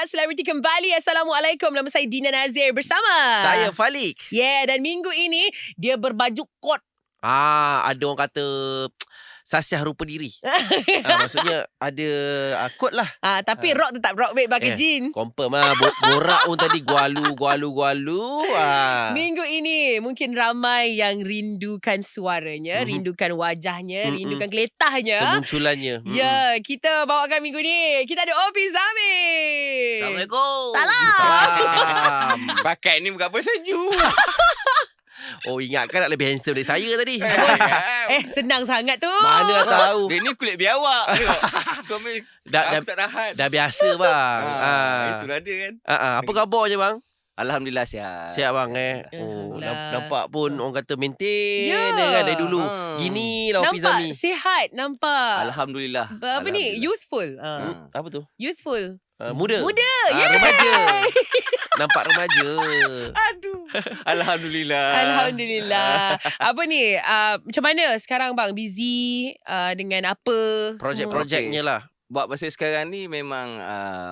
Selebriti kembali. Assalamualaikum. Nama saya Dina Nazir bersama Saya Falik. dan minggu ini dia berbaju kot. Ada orang kata Sasiah rupa diri. Maksudnya ada kot lah. Tapi rock tetap rock baik pakai jeans. Confirm lah. Borak pun tadi gualu. Minggu ini mungkin ramai yang rindukan suaranya, rindukan wajahnya, rindukan geletahnya, kemunculannya. Ya, kita bawakan minggu ni. Kita ada Opi Zamir. Assalamualaikum. Salam. Pakai ni bukan apa seju. Oh, ingatkan nak lebih handsome dari saya tadi. Senang sangat tu. Mana tahu. Dia ni kulit biawak. Aku tak tahan. Dah biasa bang. Itulah dia kan. Apa khabarnya bang? Alhamdulillah sihat. Sihat bang nampak pun orang kata maintain kan dari dulu. Gini lah Opi Nampak Zami. sihat, nampak. Alhamdulillah. Apa ni? Youthful. Apa tu? Youthful. Muda. Yeah. Remaja. Nampak remaja. Aduh. Alhamdulillah. Apa ni? Macam mana sekarang bang? Busy dengan apa? Projek-projeknya lah. Buat masa sekarang ni memang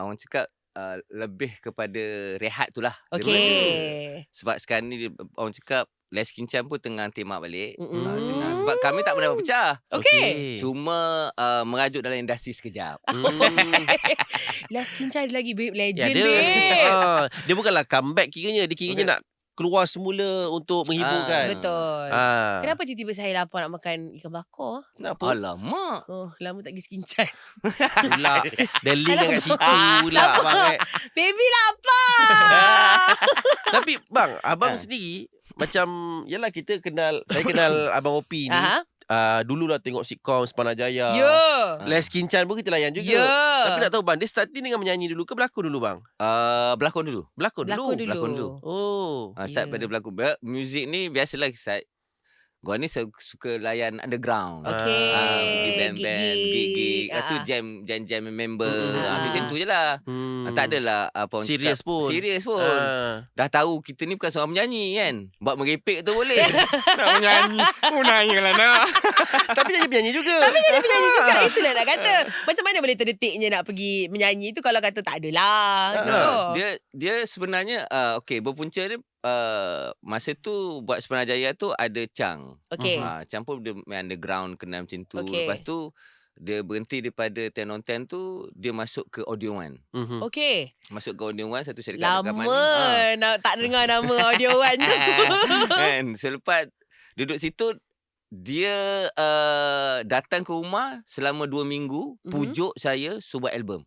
orang cakap lebih kepada rehat tu lah. Okay. Sebab sekarang ni orang cakap Les Kincan pun tengah temak balik. Sebab kami tak pernah berpecah. Okay. Cuma merajuk dalam industri sekejap. Les Kincan lagi babe. Legend dia, babe. dia bukanlah comeback kiranya. Dia kiranya nak keluar semula untuk menghibur kan. Betul. Kenapa tiba-tiba saya lapar nak makan ikan bakar? Kenapa? Alamak. Oh, lama tak pergi Skincan. Pula dah link kat situ pula abang. Baby lapar. Tapi bang, abang sendiri macam yalah saya kenal abang Opi ni. Dululah tengok sitcom Sepana Jaya. Les Kincan pun kita layan juga. Tapi nak tahu bang, dia start ni dengan menyanyi dulu ke berlakon dulu bang? Berlakon dulu. Berlakon dulu. Oh. Start pada berlakon. Muzik ni biasalah start. Gua ni suka layan underground. Okay. Pergi band-band, gig-gig. Lepas tu jam member. Macam tu je lah. Tak adalah apa Serius pun. Dah tahu kita ni bukan seorang penyanyi kan. Buat merepek tu boleh. Nak menyanyi. Nyanyilah nak. Tapi jadi penyanyi juga. Itulah nak kata. Macam mana boleh terdetiknya nak pergi menyanyi tu kalau kata tak adalah. Dia sebenarnya berpunca dia masa tu buat Sepana Jaya tu ada Chang. Okay. Chang pun dia main underground kenal macam tu. Okay. Lepas tu dia berhenti daripada 10 on 10 tu, dia masuk ke Audio One. Okay. Masuk ke Audio One, satu syarikat rekaman. Lama tak dengar nama Audio One tu. Kan, selepas duduk situ dia datang ke rumah selama 2 minggu pujuk saya suruh buat album.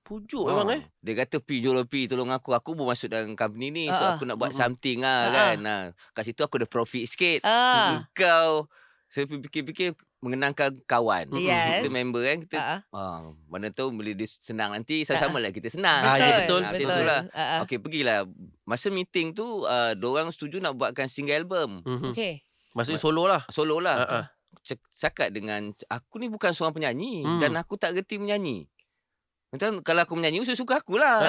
Pujuk memang Dia kata Pi tolong aku pun masuk dalam company ni. So aku nak buat something kan. Kat situ aku ada profit sikit. Kau saya fikir-fikir mengenangkan kawan. Kita member kan. Kita mana tahu boleh senang nanti. Sama-sama lah kita senang. Betul. Itulah. Okay, pergilah. Masa meeting tu diorang setuju nak buatkan single album. Okay. Maksudnya solo lah. Solo lah. Cakap dengan aku ni bukan seorang penyanyi. Dan aku tak reti menyanyi. Macam kalau aku menyanyi suka aku lah.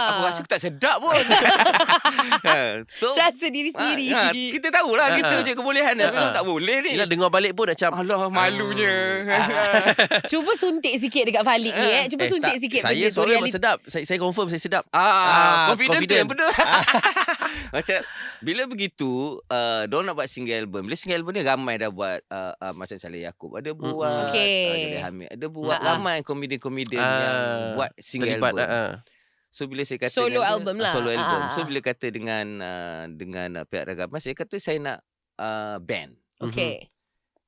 Aku rasa aku tak sedap pun. Rasa diri sendiri. Kita tahulah kita je kebolehan. Memang tak boleh ni. Yelah dengar balik pun macam alah malunya. Cuba suntik sikit dekat Falik ni. Cuba suntik sikit. Saya suara memang sedap. Saya confirm saya sedap. Confident tu yang betul. Macam bila begitu diorang nak buat single album. Bila single album ni ramai dah buat macam Saleh Yaakob ada buat, Jalil Hamid ada buat, ramai komedian-komedian yang buat single album. So bila saya kata solo album lah. Solo album. So bila kata dengan pihak ragaman, saya kata saya nak band. Okay.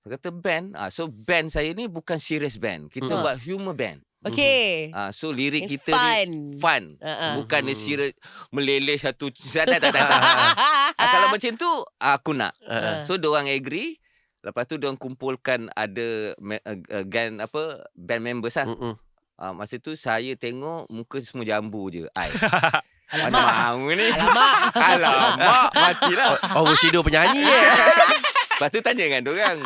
Saya kata band. So band saya ni bukan serious band. Kita buat humor band. Okay. So lirik kita ni fun. Bukan dia serius meleleh satu. Tak. Kalau macam tu aku nak. So diorang agree. Lepas tu diorang kumpulkan ada band members lah. Masa tu saya tengok muka semua jambu je. Alamak. Mana mahu ni. Alamak. Matilah. Overshadow penyanyi Lepas tu tanya dengan diorang.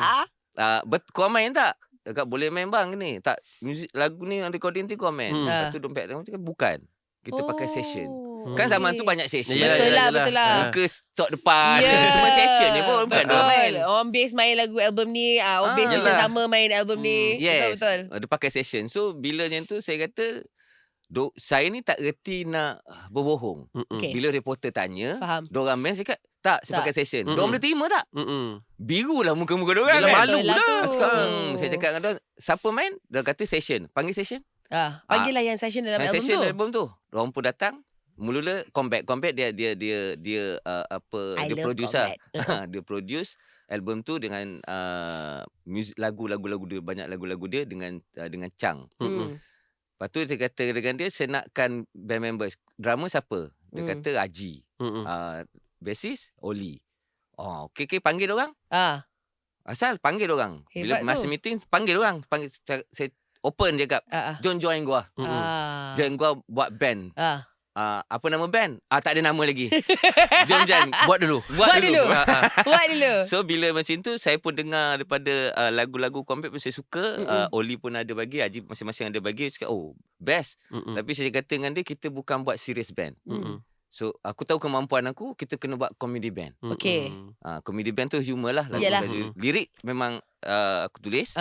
Kau main tak? Dekat boleh main bang ni. Tak, muzik lagu ni yang recording tu kau main. Lepas tu dompet dia cakap bukan. Kita pakai session. Kan zaman tu banyak session. Betul lah. Muka stok depan. Semua session ni pun bukan dia main. On bass main lagu album ni. On bass season sama main album ni. Yes. Betul. Dia pakai session. So bila macam tu saya kata Saya ni tak reti nak berbohong. Okay. Bila reporter tanya, Faham. diorang band cakap, tak, saya pakai session. Diorang boleh terima tak? Biru lah muka-muka diorang Yelah, kan. malu Betul lah lah. tu. Saya cakap dengan diorang, siapa main? Diorang kata session. Panggil session. Panggil lah yang session dalam album Session tu. album tu. Diorang pun datang. Mula-mula Combat dia producer. Dia produce album tu dengan music lagu-lagu dia, banyak lagu-lagu dia dengan Chang. Lepas tu dia kata dengan dia, saya nakkan band members. Drama siapa? Dia kata Haji. Bassist Oli. Okay, panggil orang. Asal panggil orang. Bila Hebat masa tu. meeting panggil orang. Saya open je kap. Jom join gua. Join gua buat band. Apa nama band? Tak ada nama lagi. Jom Jan, Buat dulu. Buat dulu. Buat dulu. So bila macam tu, saya pun dengar daripada lagu-lagu Combat pun saya suka. Oli pun ada bagi, Haji masing-masing ada bagi. Saya cakap, best. Tapi saya kata dengan dia, kita bukan buat serious band. So aku tahu kemampuan aku, kita kena buat comedy band. Okay. Comedy band tu humor lah. Yalah. Lirik memang aku tulis.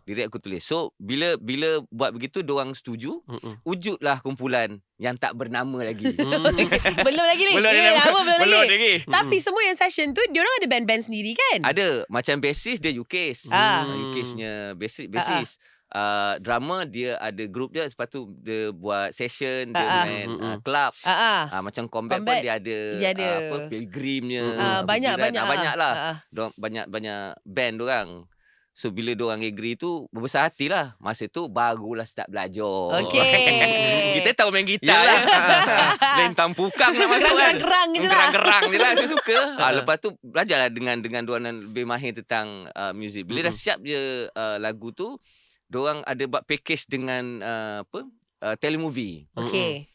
Lirik aku tulis. So bila buat begitu, diorang setuju. Wujudlah kumpulan yang tak bernama lagi. Belum lagi ni. Belum ada nama. Belum lagi. lagi. Tapi semua yang session tu, diorang ada band-band sendiri kan? Ada. Macam bassist dia UK's. UK's punya bassist. Drama dia ada grup dia. Lepas tu dia buat session. Dia main club. Macam Combat pun dia ada apa, Pilgrimnya. Banyak lah. Banyak band dorang. So bila diorang agree tu, berbesar hatilah. Masa tu barulah start belajar. Okay. Kita tahu main gitar ya. Lentang pukang nak masuk kan. Gerang-gerang je lah. Gerang-gerang je lah. Saya suka. Lepas tu belajarlah dengan diorang lebih mahir tentang muzik. Bila dah siap je lagu tu, diorang ada buat package dengan telemovie. Okay.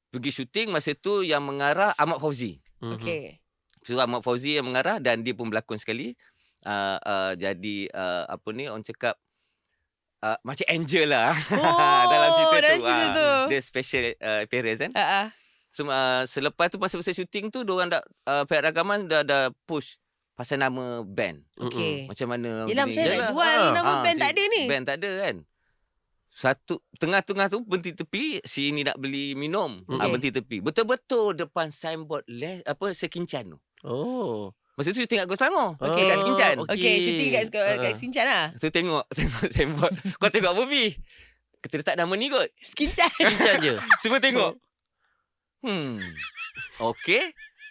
Pergi syuting masa tu yang mengarah Ahmad Fauzi. Okay. So Ahmad Fauzi yang mengarah dan dia pun berlakon sekali. Jadi apa ni orang cakap macam Angel lah. Dalam cerita tu. Dia special appearance kan. So selepas tu masa syuting tu diorang dah pihak rakaman dah push pasal nama band. Okay. Macam mana Yelah, macam mana nak jual nama band tak ada ni? Band tak ada kan. Satu tengah-tengah tu berhenti tepi, si ni nak beli minum. Berhenti tepi. Betul-betul depan signboard Sekincan tu. Masa tu syuting kat Ghost Selangor. Kat Sekincan. Okay, syuting kat Sekincan lah. So tengok signboard. Kau tengok movie. Kita letak nama ni kot. Sekincan. Sekincan je. Semua tengok.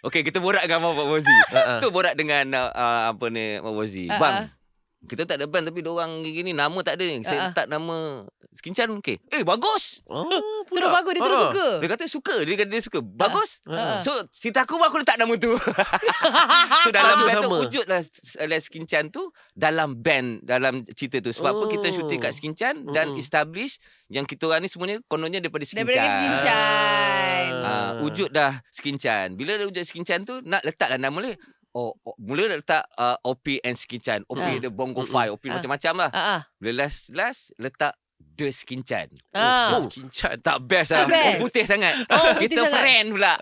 Okay, kita borak dengan Abang Fauzi. Tu borak dengan Abang Fauzi. Bang, kita tak ada band tapi diorang gini nama tak ada ni. Saya letak nama Sekincan. Okay. Bagus. Terus bagus, dia terus suka. Dia kata suka. Dia suka. Bagus. So cerita aku aku letak nama tu. So dalam band tu wujudlah Sekincan tu dalam band, dalam cerita tu. Sebab apa kita syuting kat Sekincan dan establish yang kita orang ni semuanya kononnya daripada Sekincan. Daripada Sekincan. Wujud dah Sekincan. Bila dah wujud Sekincan tu, nak letaklah nama dia. Mula letak OP and Sekincan. OP ada Bongo 5, OP macam-macam lah. Bila last letak The Sekincan. Sekincan. Tak best lah. Putih sangat. Kita sangat. friend pula.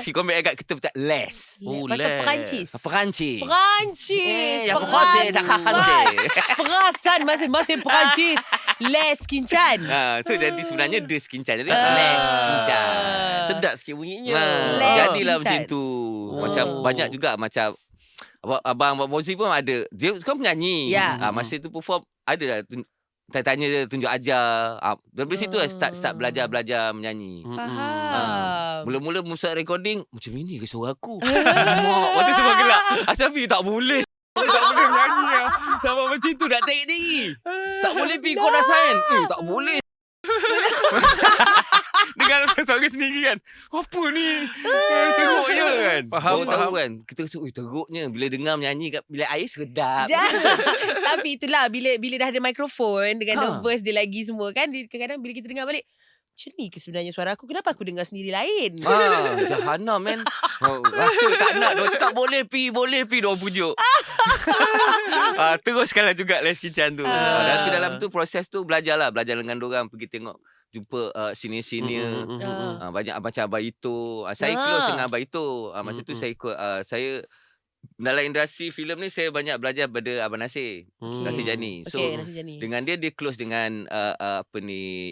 Si Combat agak kita letak Les. Pasal Perancis. Perancis. Perancis. Yang Perancis tak Perancis. Perasan masing-masing Perancis. Les Sekincan. Tu jadi sebenarnya The Sekincan. Jadi Les Sekincan. Sedap sikit bunyinya. Jadilah macam tu. Macam banyak juga macam Abang Fauzi pun ada. Dia kan penyanyi. Masa tu perform ada lah. Tanya dia tunjuk ajar. Dari situ lah start belajar menyanyi. Faham. Mula-mula musa recording macam ini ke suara aku. Waktu tu semua gelak. Asafi tak boleh. Tak boleh nyanyi lah. Sama macam tu nak take diri. Tak boleh pergi kau dah sign. Tak boleh. Dengan suara sendiri kan. Apa ni? Teruknya kan. Faham kan. Kita rasa teruknya. Bila dengar menyanyi kat bilik air sedap. Tapi itulah bila dah ada mikrofon dengan nervous dia lagi semua kan. Kadang-kadang bila kita dengar balik, macam ni ke sebenarnya suara aku? Kenapa aku dengar sendiri lain? Jahanam man. Rasa tak nak. Dia cakap boleh pi. Dia pujuk. Teruskanlah juga Les Sekincan tu. Tapi dalam tu proses tu belajar dengan diorang. Pergi tengok. Jumpa senior-senior. Banyak macam Abang Ito. Saya close dengan Abang Ito. Masa tu saya ikut. Saya dalam industri filem ni saya banyak belajar pada Abang Nasir. Nasir Jani. So Nasir Jani. dengan dia close dengan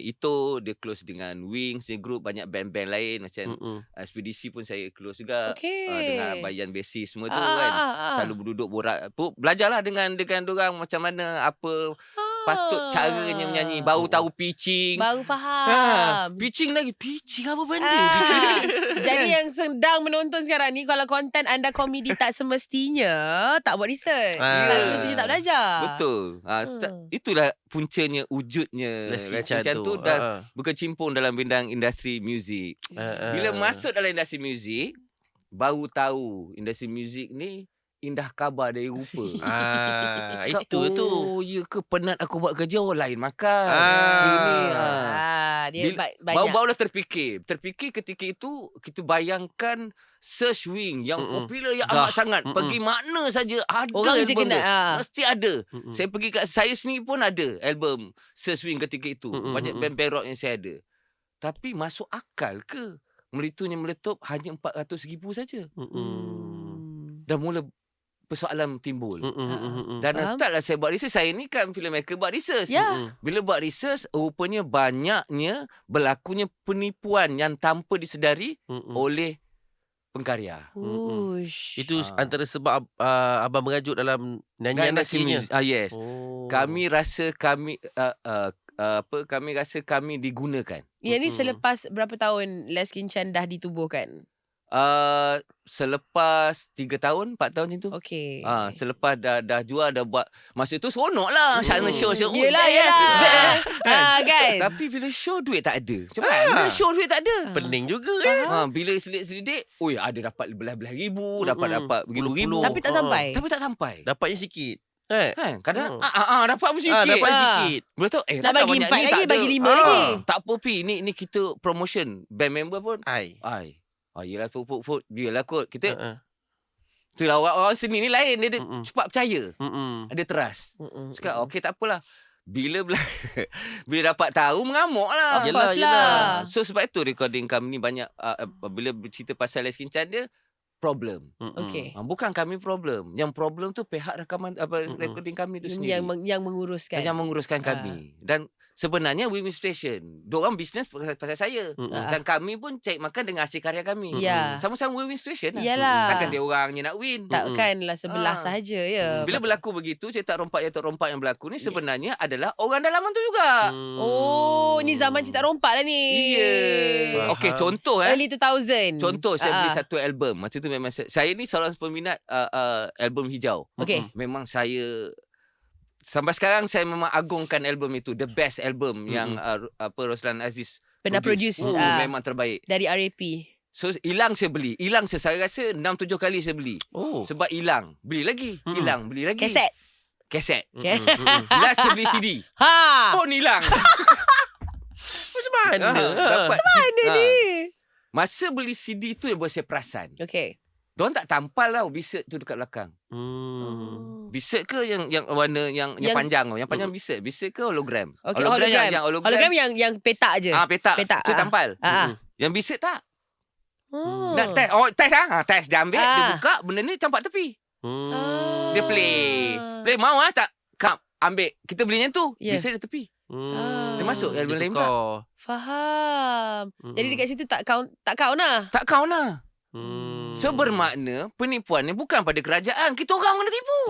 Ito, dia close dengan Wings, dia group banyak band-band lain macam Ekspedisi pun saya close juga. Dengan Bayan Basis semua tu kan. Selalu duduk borak. Belajarlah dengan dorang macam mana apa patut caranya menyanyi. Baru tahu pitching. Baru faham. Pitching apa benda? Jadi yang sedang menonton sekarang ni, kalau konten anda komedi tak semestinya tak buat research. Tak semestinya tak belajar. Betul. Itulah puncanya, wujudnya Les Kincan tu dah berkecimpung dalam bidang industri muzik. Bila masuk dalam industri muzik, baru tahu industri muzik ni indah khabar dari rupa. Itu tu. Oh, ya ke penat aku buat kerja orang lain makan. Dia baru-barulah terfikir ketika itu kita bayangkan search wing yang popular yang amat sangat. Pergi mana saja ada orang je album kena. dia. Mesti ada. Saya pergi saya sendiri pun ada album search wing ketika itu. Banyak band-band rock yang saya ada. Tapi masuk akal ke melitunya meletup hanya 400,000 saja? Dah mula persoalan timbul. Dan startlah saya buat research. Saya ni kan filmmaker buat research. Bila buat research, rupanya banyaknya berlakunya penipuan yang tanpa disedari oleh pengkarya. Itu antara sebab abang mengajuk dalam nyanyian nasinya. Yes. Kami rasa kami digunakan. Yang ni selepas berapa tahun Les Kincan dah ditubuhkan? Selepas 3 tahun 4 tahun macam tu. Okey. Selepas dah jual, dah buat. Masa tu seronok lah. Show. Yelah. Kan. Tapi bila show duit tak ada. Macam mana show duit tak ada? Pening juga bila selidik, ada dapat belah-belah ribu, dapat ribu-ribu. Tapi tak sampai. Dapatnya sikit. Kadang dapat pun sikit. Dapat sikit. Bila tu nak bagi 4 lagi, bagi 5 lagi. Tak apa Pi, ni kita promotion. Band member pun yelah food. Biarlah kot. Kita itulah orang seni ni lain. Dia cepat percaya. Dia trust. Cakap okey tak apalah. Bila dapat tahu mengamuk lah. Yelah. So sebab itu recording kami ni banyak bila bercerita pasal Les Kincan dia problem. Okey. Bukan kami problem. Yang problem tu pihak rakaman recording kami tu sendiri. Yang menguruskan kami. Dan sebenarnya Win-Win Station. Diorang bisnes pasal saya. Dan kami pun cari makan dengan hasil karya kami. Sama-sama Win-Win Station lah. Yalah. Takkan dia orangnya nak win. Takkanlah sebelah sahaja ya. Bila berlaku begitu, cerita rompak yang berlaku ni sebenarnya adalah orang dalaman tu juga. Ni zaman cerita rompak lah ni. Okey, contoh Early 2000. Contoh saya beli satu album. Masa tu memang saya ni seorang peminat album hijau. Okey. Memang saya sampai sekarang saya memang agungkan album itu, the best album yang Roslan Aziz pernah produce. Memang terbaik dari RAP. So hilang saya beli. Saya rasa 6-7 kali saya beli. Sebab hilang, beli lagi. Hilang, beli lagi. Kaset. Last saya beli CD. Pun hilang. Macam mana? Macam mana ni? Masa beli CD tu yang buat saya perasan. Okey. Diorang tak tampal lah biset tu dekat belakang. Biset ke yang warna yang panjang? Yang panjang biset ke hologram? Okay, hologram yang petak je. Petak. Tu tampal. Yang biset tak. Nak test. Test test dia ambil, dia buka, benda ni campak tepi. Dia play. Mau tak? Kap, ambil. Kita belinya tu. Biset dia tepi. Dia masuk album lain pula. Faham. Jadi dekat situ tak count lah. Tak count lah. So bermakna penipuan ni bukan pada kerajaan. Kita orang kena tipu.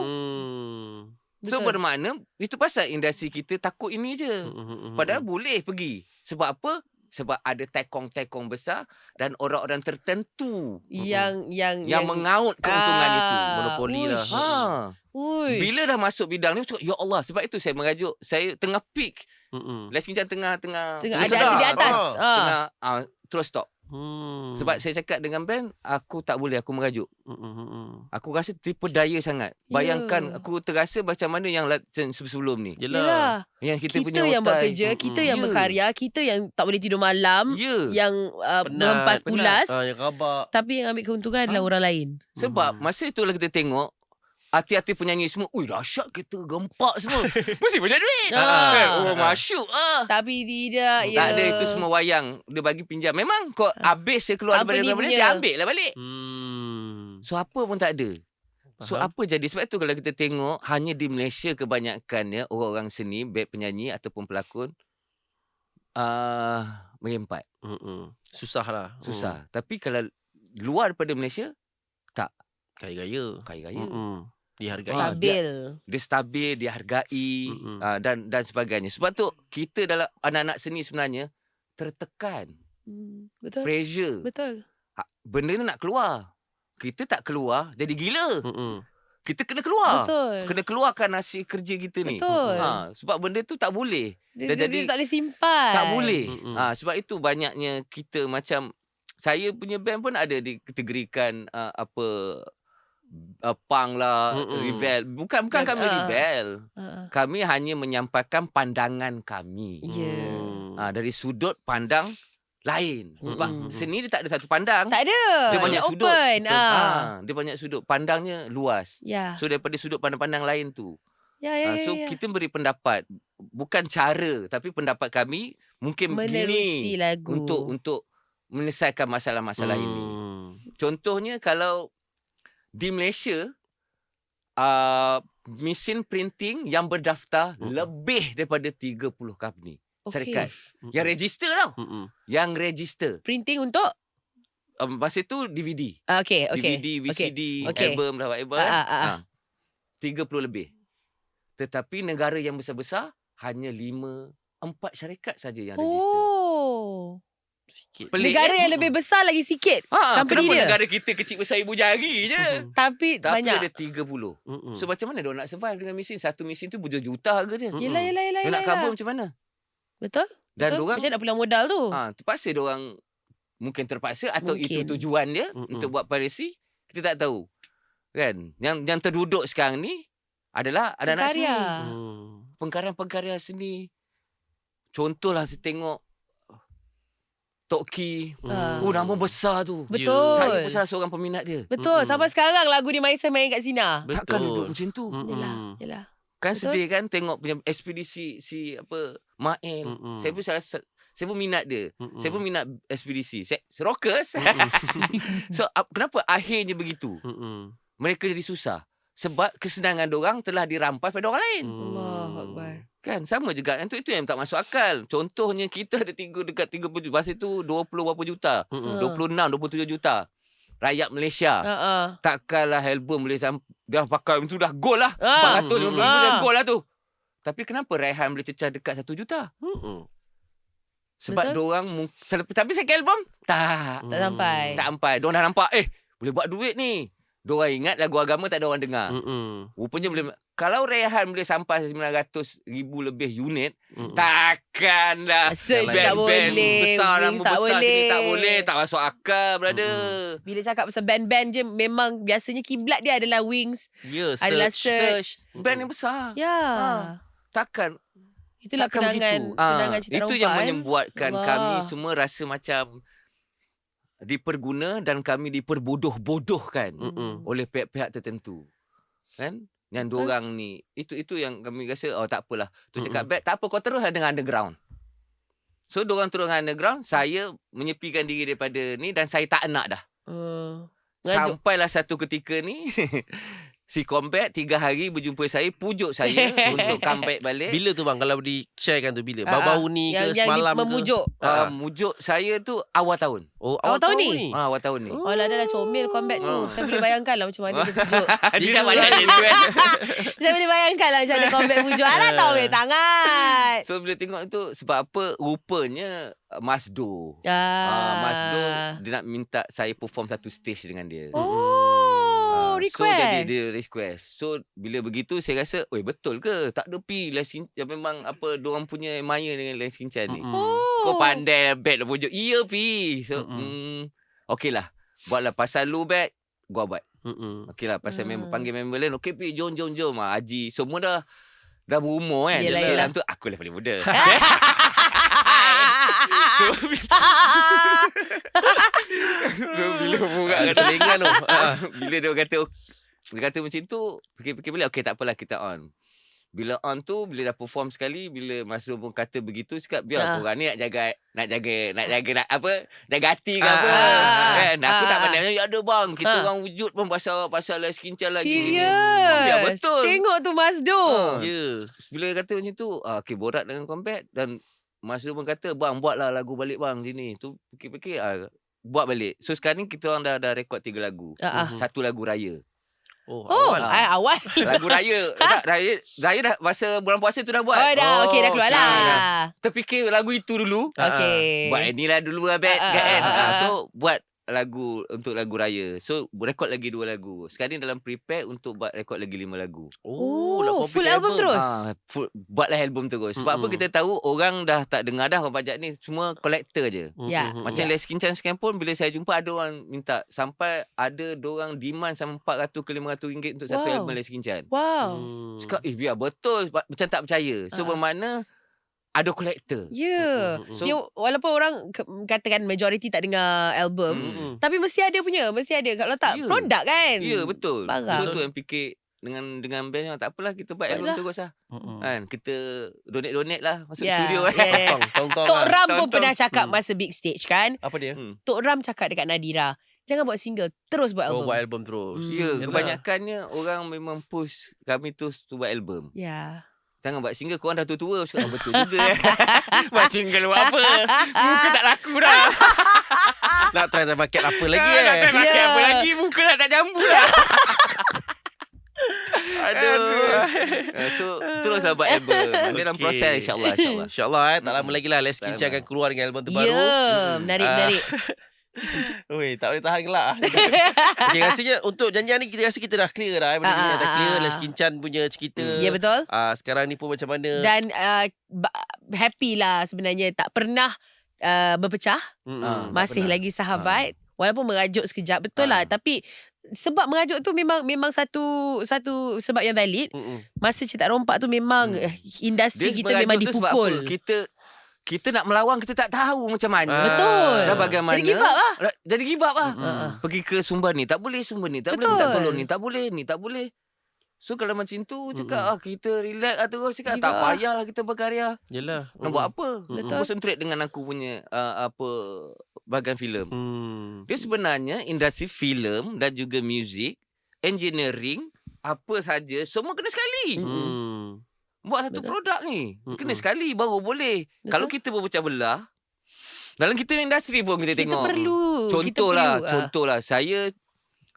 So bermakna itu pasal industri kita takut ini je. Padahal boleh pergi. Sebab apa? Sebab ada tekong-tekong besar dan orang-orang tertentu yang mengaut keuntungan itu. Monopoli lah. Bila dah masuk bidang ni, ya Allah, sebab itu saya mengajuk. Saya tengah peak. Les Kincan tengah ada di atas. Tengah terus stop. Sebab saya cakap dengan band, aku tak boleh, aku merajuk. Aku rasa tipu daya sangat. Bayangkan aku terasa macam mana yang sebelum ni. Yelah. Yang kita punya yang buat kerja, kita yang berkarya, kita yang tak boleh tidur malam, yang menghempas pulas. Yang rabak. Tapi yang ambil keuntungan adalah orang lain. Sebab masa itulah kita tengok artis-artis penyanyi semua, dahsyat kita gempak semua. Mesti banyak duit. Masyuk Tapi tidak. Tak ada, itu semua wayang. Dia bagi pinjam. Memang kau habis saya keluar daripada dia ambil lah balik. So apa pun tak ada. So apa jadi? Sebab tu kalau kita tengok hanya di Malaysia kebanyakannya orang-orang seni, baik penyanyi ataupun pelakon merempat. Susah lah. Susah. Tapi kalau luar daripada Malaysia, tak. Kaya gaya. Dihargai. Stabil. Dia stabil, dihargai dan sebagainya. Sebab tu kita dalam anak-anak seni sebenarnya tertekan. Betul. Pressure. Betul. Benda tu nak keluar. Kita tak keluar, jadi gila. Kita kena keluar. Betul. Kena keluarkan hasil kerja kita ni. Betul. Sebab benda tu tak boleh. Dia tak boleh simpan. Tak boleh. Sebab itu banyaknya kita macam saya punya band pun ada dikategorikan punk lah, rebel. Bukan kami rebel. Kami hanya menyampaikan pandangan kami. Dari sudut pandang lain. Sebab seni dia tak ada satu pandang. Tak ada. Dia banyak sudut. Open. Dia banyak sudut. Pandangnya luas. So daripada sudut pandang-pandang lain tu. So kita beri pendapat. Bukan cara, tapi pendapat kami mungkin menerusi begini lagu untuk menyelesaikan masalah-masalah ini. Contohnya kalau di Malaysia mesin printing yang berdaftar lebih daripada 30 company. Syarikat yang register tau. Yang register. Printing untuk masa tu DVD. DVD, VCD, album lah whatever. 30 lebih. Tetapi negara yang besar-besar hanya 4 syarikat saja yang register. Sikit. Pelik, negara yang lebih besar lagi sikit. Company kenapa dia. Negara kita kecil besar ibu jari je. Tapi banyak. Ada 30. So macam mana dia nak survive dengan mesin? Satu mesin tu berjuta harga dia. Yelah. Dia nak cover macam mana? Betul. Dan Macam nak pulang modal tu. Terpaksa diorang mungkin terpaksa atau itu tujuan dia untuk buat piracy, kita tak tahu. Kan? Yang terduduk sekarang ni adalah anak-anak seni. Pengkarya seni. Contohlah saya tengok Tok Ki. Nama besar tu. Betul. Saya pun salah seorang peminat dia. Betul. Sampai sekarang lagu dia main kat Sina. Takkan duduk macam tu. Yelah. Kan sedih kan tengok punya ekspedisi Mael. Saya pun minat dia. Saya pun minat ekspedisi. Saya rockers. So kenapa akhirnya begitu? Mereka jadi susah. Sebab kesenangan diorang telah dirampas pada orang lain. Allahuakbar. Kan sama juga. Itu yang tak masuk akal. Contohnya kita ada dekat 30 juta. Masa tu 20 berapa juta. 26, 27 juta. Rakyat Malaysia. Takkanlah album boleh dah pakai itu dah gol lah. 450 dah gol lah tu. Tapi kenapa Raihan boleh cecah dekat 1 juta? Sebab diorang tapi second album tak sampai. Diorang dah nampak boleh buat duit ni. Diorang ingat lagu agama tak ada orang dengar. Rupanya boleh. Kalau Raihan boleh sampai 900,000 lebih unit, takkanlah Search tak boleh, besar, Wings tak boleh. Tak boleh, tak masuk akal, brother. Bila cakap pasal band-band je, memang biasanya kiblat dia adalah Wings. Adalah Search. Band yang besar. Takkan. Itulah takkan kenangan Cita itu Rompak, yang menyebabkan Allah. kami semua rasa macam diperguna dan kami diperbodoh-bodohkan oleh pihak-pihak tertentu. Kan? Yang diorang ni itu yang kami rasa tak apalah. Tu cakap back tak apa kau teruslah dengan underground. So diorang terus dengan underground, saya menyepikan diri daripada ni dan saya tak nak dah. Sampailah satu ketika ni si Combat 3 hari berjumpa saya, pujuk saya untuk comeback balik. Bila tu bang kalau di-sharekan tu bila? Baru-baru ni ke semalam ke? Memujuk. Mujuk saya tu awal tahun. Awal tahun ni? Awal tahun ni. Oh lah dah comel Combat tu. Saya boleh bayangkan lah macam mana dia pujuk. Dia dah banyak macam tu kan. Saya boleh bayangkan lah macam mana Combat pujuk. Alah tahu boleh tangan. So bila tengok tu sebab apa rupanya Masdo. Masdo dia nak minta saya perform satu stage dengan dia. Request. So jadi dia request. So bila begitu saya rasa, betul ke? Tak ada pi yang memang apa diorang punya admire dengan Les Kincan ni. Kau pandai bet lah pujuk. Iya pi. So okeylah. Buatlah pasal lu bet, gua buat. Okeylah pasal member panggil member lain. Okey pi jom. Haji semua dah berumur kan. Dalam tu aku lah paling muda. Bila buka selingan tu. Bila dia kata macam tu, fikir-fikir balik, okey tak apalah kita on. Bila on tu, bila dah perform sekali, bila Mas Rum pun kata begitu, cakap biar korang ni nak jaga hati ke apa. Kan? kan. Aku tak pandai. Ya ada bang. Kita orang wujud pun pasal Les Kinchan lagi. Serius? Ya betul. Tengok tu Mas Do. Bila dia kata macam tu, okay, borak dengan Compact. Dan Mas Do pun kata, bang buatlah lagu balik bang sini. Tu fikir-fikir, buat balik. So sekarang ni kita orang dah rekod 3 lagu. 1 lagu raya. Awal. Lagu raya. Tak, raya dah masa bulan puasa tu dah buat. Dah okey dah keluar lah. Terfikir lagu itu dulu. Okey. Buat inilah dulu kan. So buat lagu untuk lagu raya. So rekod lagi 2 lagu. Sekarang ni dalam prepare untuk buat rekod lagi 5 lagu. Nak full album terus. Buatlah album terus. Sebab apa kita tahu orang dah tak dengar dah orang pajak ni semua collector je. Macam Les Kinchan sekian pun bila saya jumpa ada orang minta sampai ada orang demand sampai 400 ke 500 ringgit untuk satu album Les Kinchan. Cakap biar betul macam tak percaya. So bermakna ada kolektor. So, dia walaupun orang katakan majoriti tak dengar album, tapi mesti ada punya, mesti ada. Kalau tak produk kan. Ya, betul. Barang. So tu yang fikir dengan band tak apalah kita buat album terus lah. Kan kita donate lah masuk studio kan. Tok Ram pun pernah cakap masa big stage kan. Apa dia? Tok Ram cakap dekat Nadira, jangan buat single, terus buat album. Buat album terus. Ya, kebanyakannya orang memang push kami tu buat album. Jangan buat single, korang dah tua-tua. Betul juga. Buat single buat apa? Muka tak laku dah. Nak try market apa lagi Nak try market apa lagi? Muka dah tak jambu dah. Aduh. So teruslah buat album. Dalam proses insyaAllah. InsyaAllah tak lama lagi lah Les Kinchan akan keluar dengan album terbaru. Menarik. Tak boleh tahan gelak. Okay, rasanya untuk janjian ni kita rasa kita dah clear dah. Benda ni dah clear. Les Kinchan punya cerita. Ya betul. Sekarang ni pun macam mana. Dan happy lah sebenarnya. Tak pernah berpecah. Masih lagi sahabat. Walaupun merajuk sekejap. Betul lah. Tapi sebab merajuk tu memang satu sebab yang valid. Masa Cetak Rompak tu memang industri kita memang dipukul. Kita nak melawan, kita tak tahu macam mana. Betul. Dan bagaimana. Jadi give up lah. Pergi ke sumber ni. Tak boleh sumber ni. Tak boleh minta tolong ni. Tak boleh ni. Tak boleh. So kalau macam tu cakap kita relax lah terus. Cakap tak payahlah kita berkarya. Yelah. Nak buat apa? Betul. Concentrate dengan aku punya bahagian filem. Dia sebenarnya industri filem dan juga muzik, engineering, apa saja semua kena sekali. Buat satu produk ni kena sekali baru boleh. Kalau kita berpecah belah dalam kita industri pun kita tengok. Contohlah saya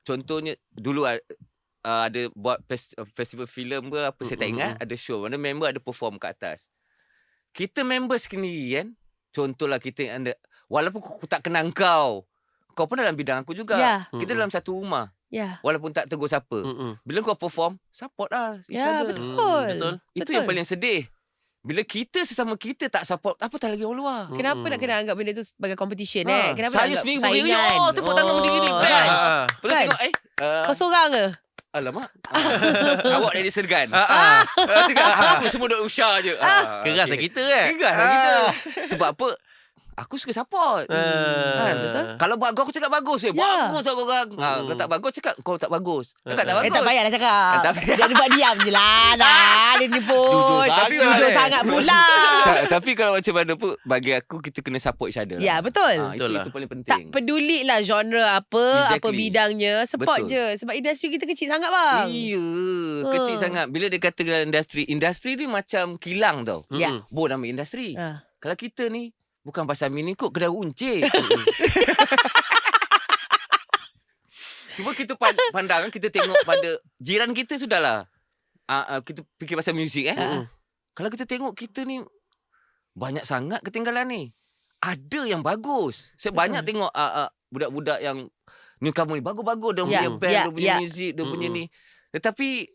contohnya dulu ada buat festival filem ke apa saya tak ingat, ada show mana member ada perform kat atas. Kita member sendiri kan. Contohlah kita ada walaupun aku tak kenal kau pun dalam bidang aku juga. Kita dalam satu rumah. Walaupun tak tegur siapa. Bila kau perform, support lah. Betul. Itu yang paling sedih. Bila kita sesama kita tak support, apatah lagi orang luar. Kenapa nak kena anggap benda tu sebagai competition Kenapa saya nak sendiri anggap saingan? tepuk tangan berdiri ni. Lepas tengok kau seorang ke? Alamak. Awak dari Sergan. Aku semua duduk usah je. Keras lah kita kan. Keras lah kita. Sebab apa? Aku suka support. Betul. Kalau buat aku cakap bagus. Bagus lah korang. Kalau tak bagus cakap kau tak bagus. Tak bagus. Tak payahlah cakap. Dia buat diam je lah. Dia ni pun. Jujur sangat pula. Tapi kalau macam mana pun bagi aku kita kena support each other. Ya betul. Itu paling penting. Tak peduli lah genre apa bidangnya. Support je. Sebab industri kita kecil sangat bang. Iya. Kecil sangat. Bila dia kata industri ni macam kilang tau. Bo nama industri. Kalau kita ni bukan pasal mini kot, kedai runcit. Cuma kita pandang, kita tengok pada jiran kita sudahlah. Kita fikir pasal muzik Kalau kita tengok kita ni banyak sangat ketinggalan ni. Ada yang bagus. Saya banyak tengok budak-budak yang newcomer ni bagus-bagus. Dia punya band, dia punya muzik, dia punya ni. Tetapi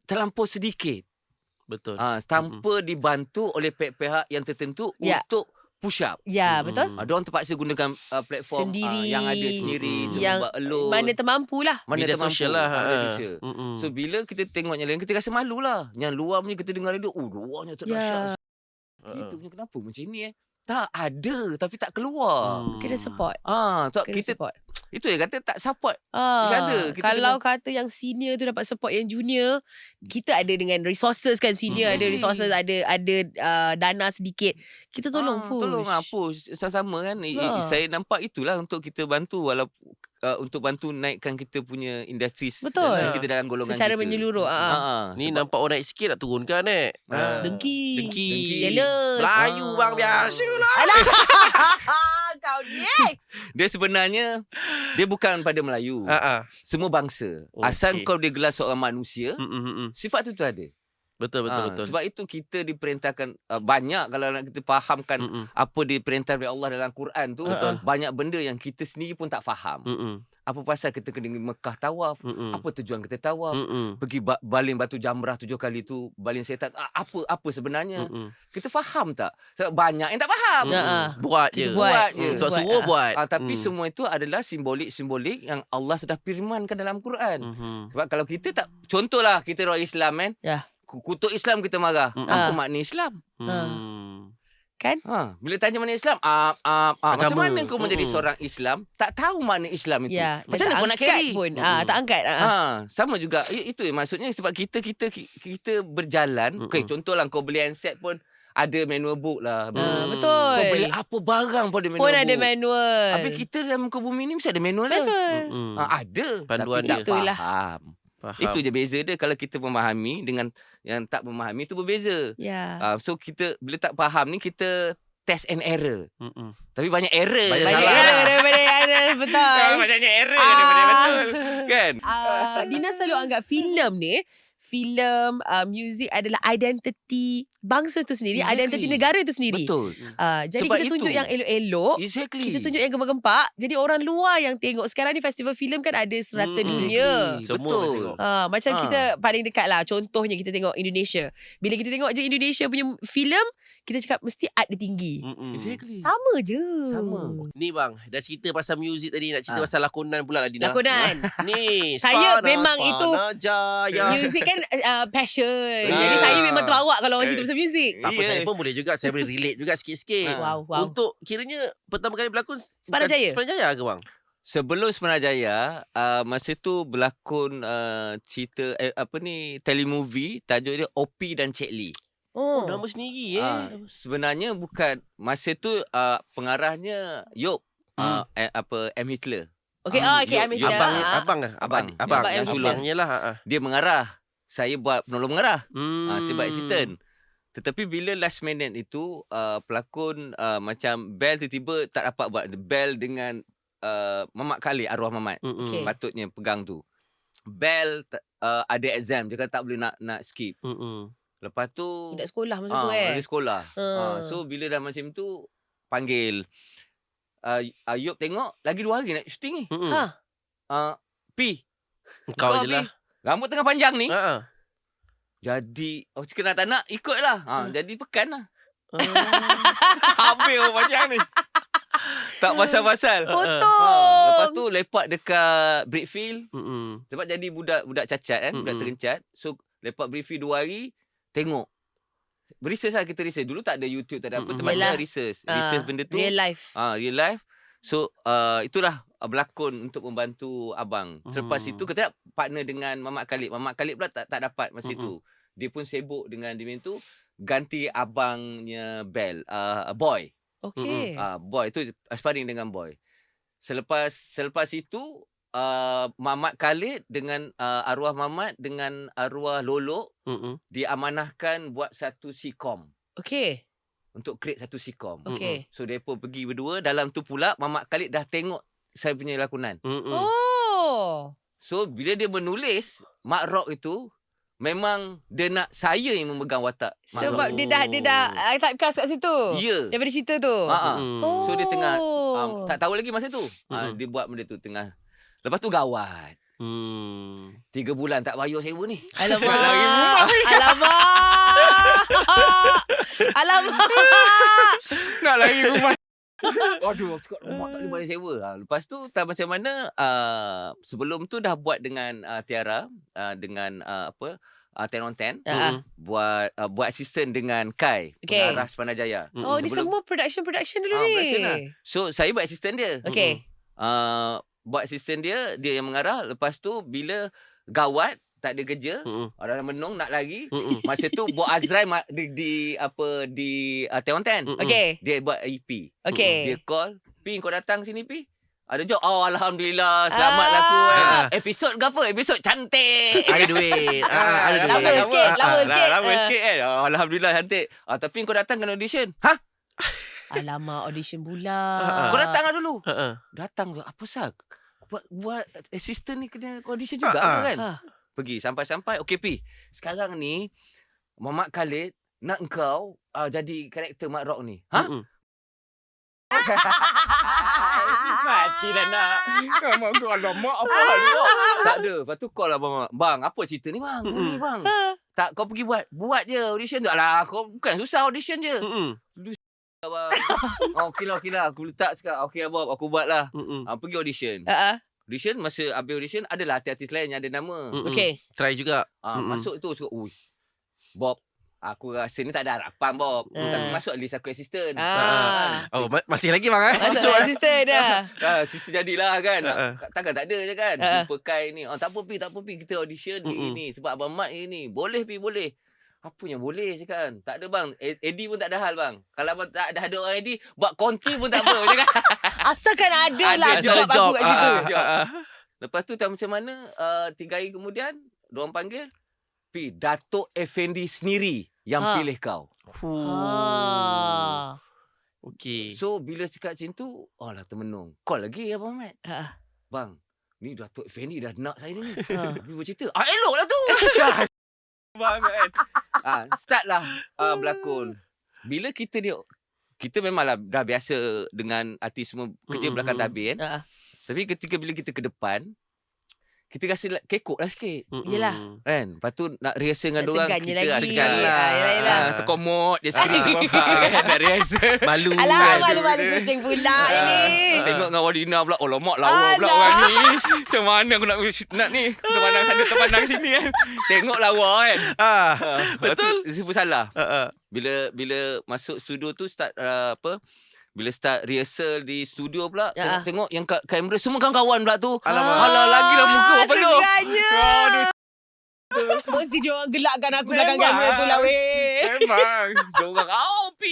terlampau sedikit. Betul. Tanpa dibantu oleh pihak-pihak yang tertentu untuk push up. Ya, betul. Diorang terpaksa gunakan platform sendiri, yang ada sendiri. Yang mana termampu lah. Media sosial lah. So bila kita tengok yang lain, kita rasa malu lah. Yang luar punya kita dengar radio, luarnya terdahsyat. Kita punya kenapa macam ni Tak ada, tapi tak keluar. Kita support. Kita support. Itu yang kata tak support. Kita kalau kata yang senior tu dapat support yang junior, kita ada dengan resources kan, senior ada resources, ada dana sedikit. Kita tolong push. Tolong push sama-sama kan. Saya nampak itulah untuk kita bantu. Walaupun untuk bantu naikkan kita punya industri. Betul. Kita dalam golongan secara kita. menyeluruh. Ni nampak orang naik sikit nak turunkan Dengki. Dengki. Jealous. Melayu bang biasalah. Kau ni. Dia sebenarnya dia bukan pada Melayu. Semua bangsa. Asal kau digelar seorang manusia, sifat tu ada. Betul. Sebab itu kita diperintahkan banyak kalau nak kita fahamkan apa diperintah oleh Allah dalam Quran tu, banyak benda yang kita sendiri pun tak faham. Apa pasal kita kena pergi Mekah tawaf? Apa tujuan kita tawaf? Pergi baling batu jamrah 7 kali tu, baling setan. Apa sebenarnya? Kita faham tak? Sebab banyak yang tak faham. Buat je. Sebab suruh buat. Tapi semua itu adalah simbolik-simbolik yang Allah sudah firmankan dalam Quran. Sebab kalau kita tak, contohlah kita orang Islam kan, kutuk Islam kita marah. Apa makna Islam? Kan? Bila tanya makna Islam, macam mana kau menjadi seorang Islam tak tahu makna Islam itu? Macam mana kau nak carry? Tak angkat. Sama juga. Itu maksudnya sebab kita berjalan. Okay, contohlah kau beli handset pun ada manual book lah. Betul. Kau beli apa barang pun ada manual book. Pun ada manual. Habis kita dalam muka bumi ni mesti ada manual lah. Ada. Panduan tapi dia. tak faham. Itu je beza dia. Kalau kita memahami dengan yang tak memahami itu berbeza. So kita bila tak faham ni kita test and error. Tapi banyak error. Banyak error daripada yang ada. Betul. Banyak error daripada betul. Kan? Dina selalu anggap filem, muzik adalah identiti bangsa tu sendiri, identiti negara tu sendiri. Betul. Jadi Sebab kita tunjuk yang elok-elok, kita tunjuk yang gempak-gempak. Jadi orang luar yang tengok. Sekarang ni festival filem kan ada serata dunia. Betul. Macam kita paling dekat lah. Contohnya kita tengok Indonesia. Bila kita tengok je Indonesia punya filem, kita cakap mesti art dia tinggi. Sama je. Sama. Ni bang, dah cerita pasal muzik tadi, nak cerita pasal lakonan pula lah Dina. Lakonan. Ni saya memang itu Jaya. muzik kan passion. Jadi saya memang terbawa kalau orang cerita pasal muzik. Tak apa, saya pun boleh juga. Saya boleh relate juga sikit-sikit. Wow. Untuk kiranya pertama kali berlakon Sepanjang Jaya ke bang? Sebelum Semenanjung Jaya, masa tu berlakon cerita telemovie tajuk dia Opie dan Cik Lee. Nama sendiri Sebenarnya bukan. Masa tu pengarahnya Yop M. Hitler. Okay, M. Hitler. Abang yang sulungnya lah. Dia mengarah. Saya buat penolong mengarah. Saya buat assistant. Tetapi bila last minute itu pelakon macam Bel tiba-tiba tak dapat buat Bel dengan Mamat Khalid, arwah Mamat. Patutnya pegang tu. Bel ada exam, dia kata tak boleh nak skip. Lepas tu budak sekolah masa tu Budak sekolah. So bila dah macam tu panggil Ayub tengok lagi 2 hari nak syuting ni. Pi. Kau je lah. Rambut tengah panjang ni. Jadi cakap tak nak ikutlah. Jadi pekan lah. Habis orang panjang ni. Tak pasal-pasal. Lepas tu lepak dekat Brickfield. Sebab jadi budak cacat kan, budak terencat. So lepak Brickfield 2 hari. Tengok. Research lah kita research. Dulu tak ada YouTube, tak ada apa. Terpaksa research. Research benda tu. Real life. Real life. So itulah berlakon untuk membantu abang. Selepas itu kita partner dengan Mamat Khalid. Mamat Khalid pula tak dapat masa itu. Dia pun sibuk dengan dia tu. Ganti abangnya Bel. Boy. Okay. Boy. Itu sparring dengan Boy. Selepas itu Mamat Khalid dengan arwah Mamat dengan arwah Lolo diamanahkan buat satu sitcom. Okay. Untuk create satu sitcom. Okay. So mereka pergi berdua. Dalam tu pula Mamat Khalid dah tengok saya punya lakonan. So bila dia menulis Mak Rock itu, memang dia nak saya yang memegang watak Mak Sebab Rock. dia dah typecast kat situ. Ya. Daripada cerita tu. So dia tengah tak tahu lagi masa tu. Dia buat benda tu tengah. Lepas tu gawat. 3 bulan tak bayar sewa ni. Alamak. Nak lagi rumah. Aduh, cakap rumah tak boleh bayar sewa. Lepas tu tak macam mana sebelum tu dah buat dengan Tiara dengan 10 on 10 buat assistant dengan Kai, pengarah Semenanjung Jaya. Ni semua production dulu ni. So saya buat assistant dia. Okay. Buat assistant dia yang mengarah. Lepas tu bila gawat tak ada kerja, orang menung nak lari. Masa tu buat Azrai di 10 on 10. Okay. Dia buat EP. Okay. Dia call, "Pi, kau datang sini Pi." Ada job. Oh, Alhamdulillah. Selamatlah aku. Episod ke apa? Episod cantik. Ada duit. Ada duit. Lama sikit. Lama sikit kan. Alhamdulillah cantik. Tapi kau datang kena audition. Ha? Alamak, audition pula. Kau datang lah dulu. Datang. Apa sah? Buat assistant ni kena audition juga kan? Pergi. Sampai-sampai. Okay, Pi. Sekarang ni, Muhammad Khalid nak engkau jadi karakter Mak Rock ni. Ha? Mati dah nak. Alamak, apa hal ni? Tak ada. Lepas tu call lah bang, apa cerita ni bang? Ni bang. Tak, kau pergi buat je audition tu. Alah, kau bukan susah audition je. Bang. Okey lah. Aku letak sekarang. Okey abang, aku buat lah. Pergi audition. Audition, masa habis audition, adalah artis-artis lain yang ada nama. Okay. Try juga. Masuk tu, cakap, Bob, aku rasa ni tak ada harapan, Bob. Tapi masuk list aku assistant. Oh, masih lagi bang Masuk assistant dah. Assistant jadilah kan. Takkan tak ada je kan. Jumpa Kai ni. Tak apa Pi. Kita audition ni. Sebab Abang Mat ni. Boleh Pi, boleh. Apa yang boleh je kan. Tak ada bang. Eddie pun tak ada hal bang. Kalau abang tak ada orang Eddie, buat konti pun tak apa. Macam kan. Asalkan ada lah job aku kat situ. Lepas tu tak macam mana, 3 hari kemudian, diorang panggil, Pi, Datuk Effendi sendiri yang pilih kau. Okey. So, bila cakap macam tu, lah termenung. Call lagi Abang Mat. Bang, ni Datuk Effendi dah nak saya ni. Tapi bercerita. Elok lah tu. Bang kan. Start lah berlakon. Bila kita ni, kita memanglah dah biasa dengan artis semua kerja belakang tabir kan. Tapi ketika bila kita ke depan, kita rasa kekok lah sikit. Yelah. Kan? Lepas tu nak rehearsal dengan diorang, kita lagi. segan Yelah. terkomot je skrin. Nak rehearsal. Malu. Alah, malu-malu kucing pula ini. Tengok dengan Wadina pula. Oh lemak lawa pula orang ni. Macam mana aku nak ni. Terpandang sana, terpandang sini kan. Tengok lawa kan. Betul. Itu salah. Bila masuk studio tu start bila start rehearsal di studio pula, tengok yang kat kamera semua kawan-kawan pula tu. Alah lagi lah muka penuh. Segannya. Mesti dia orang gelakkan aku belakang kamera tu lah weh. Memang. Diorang Pi.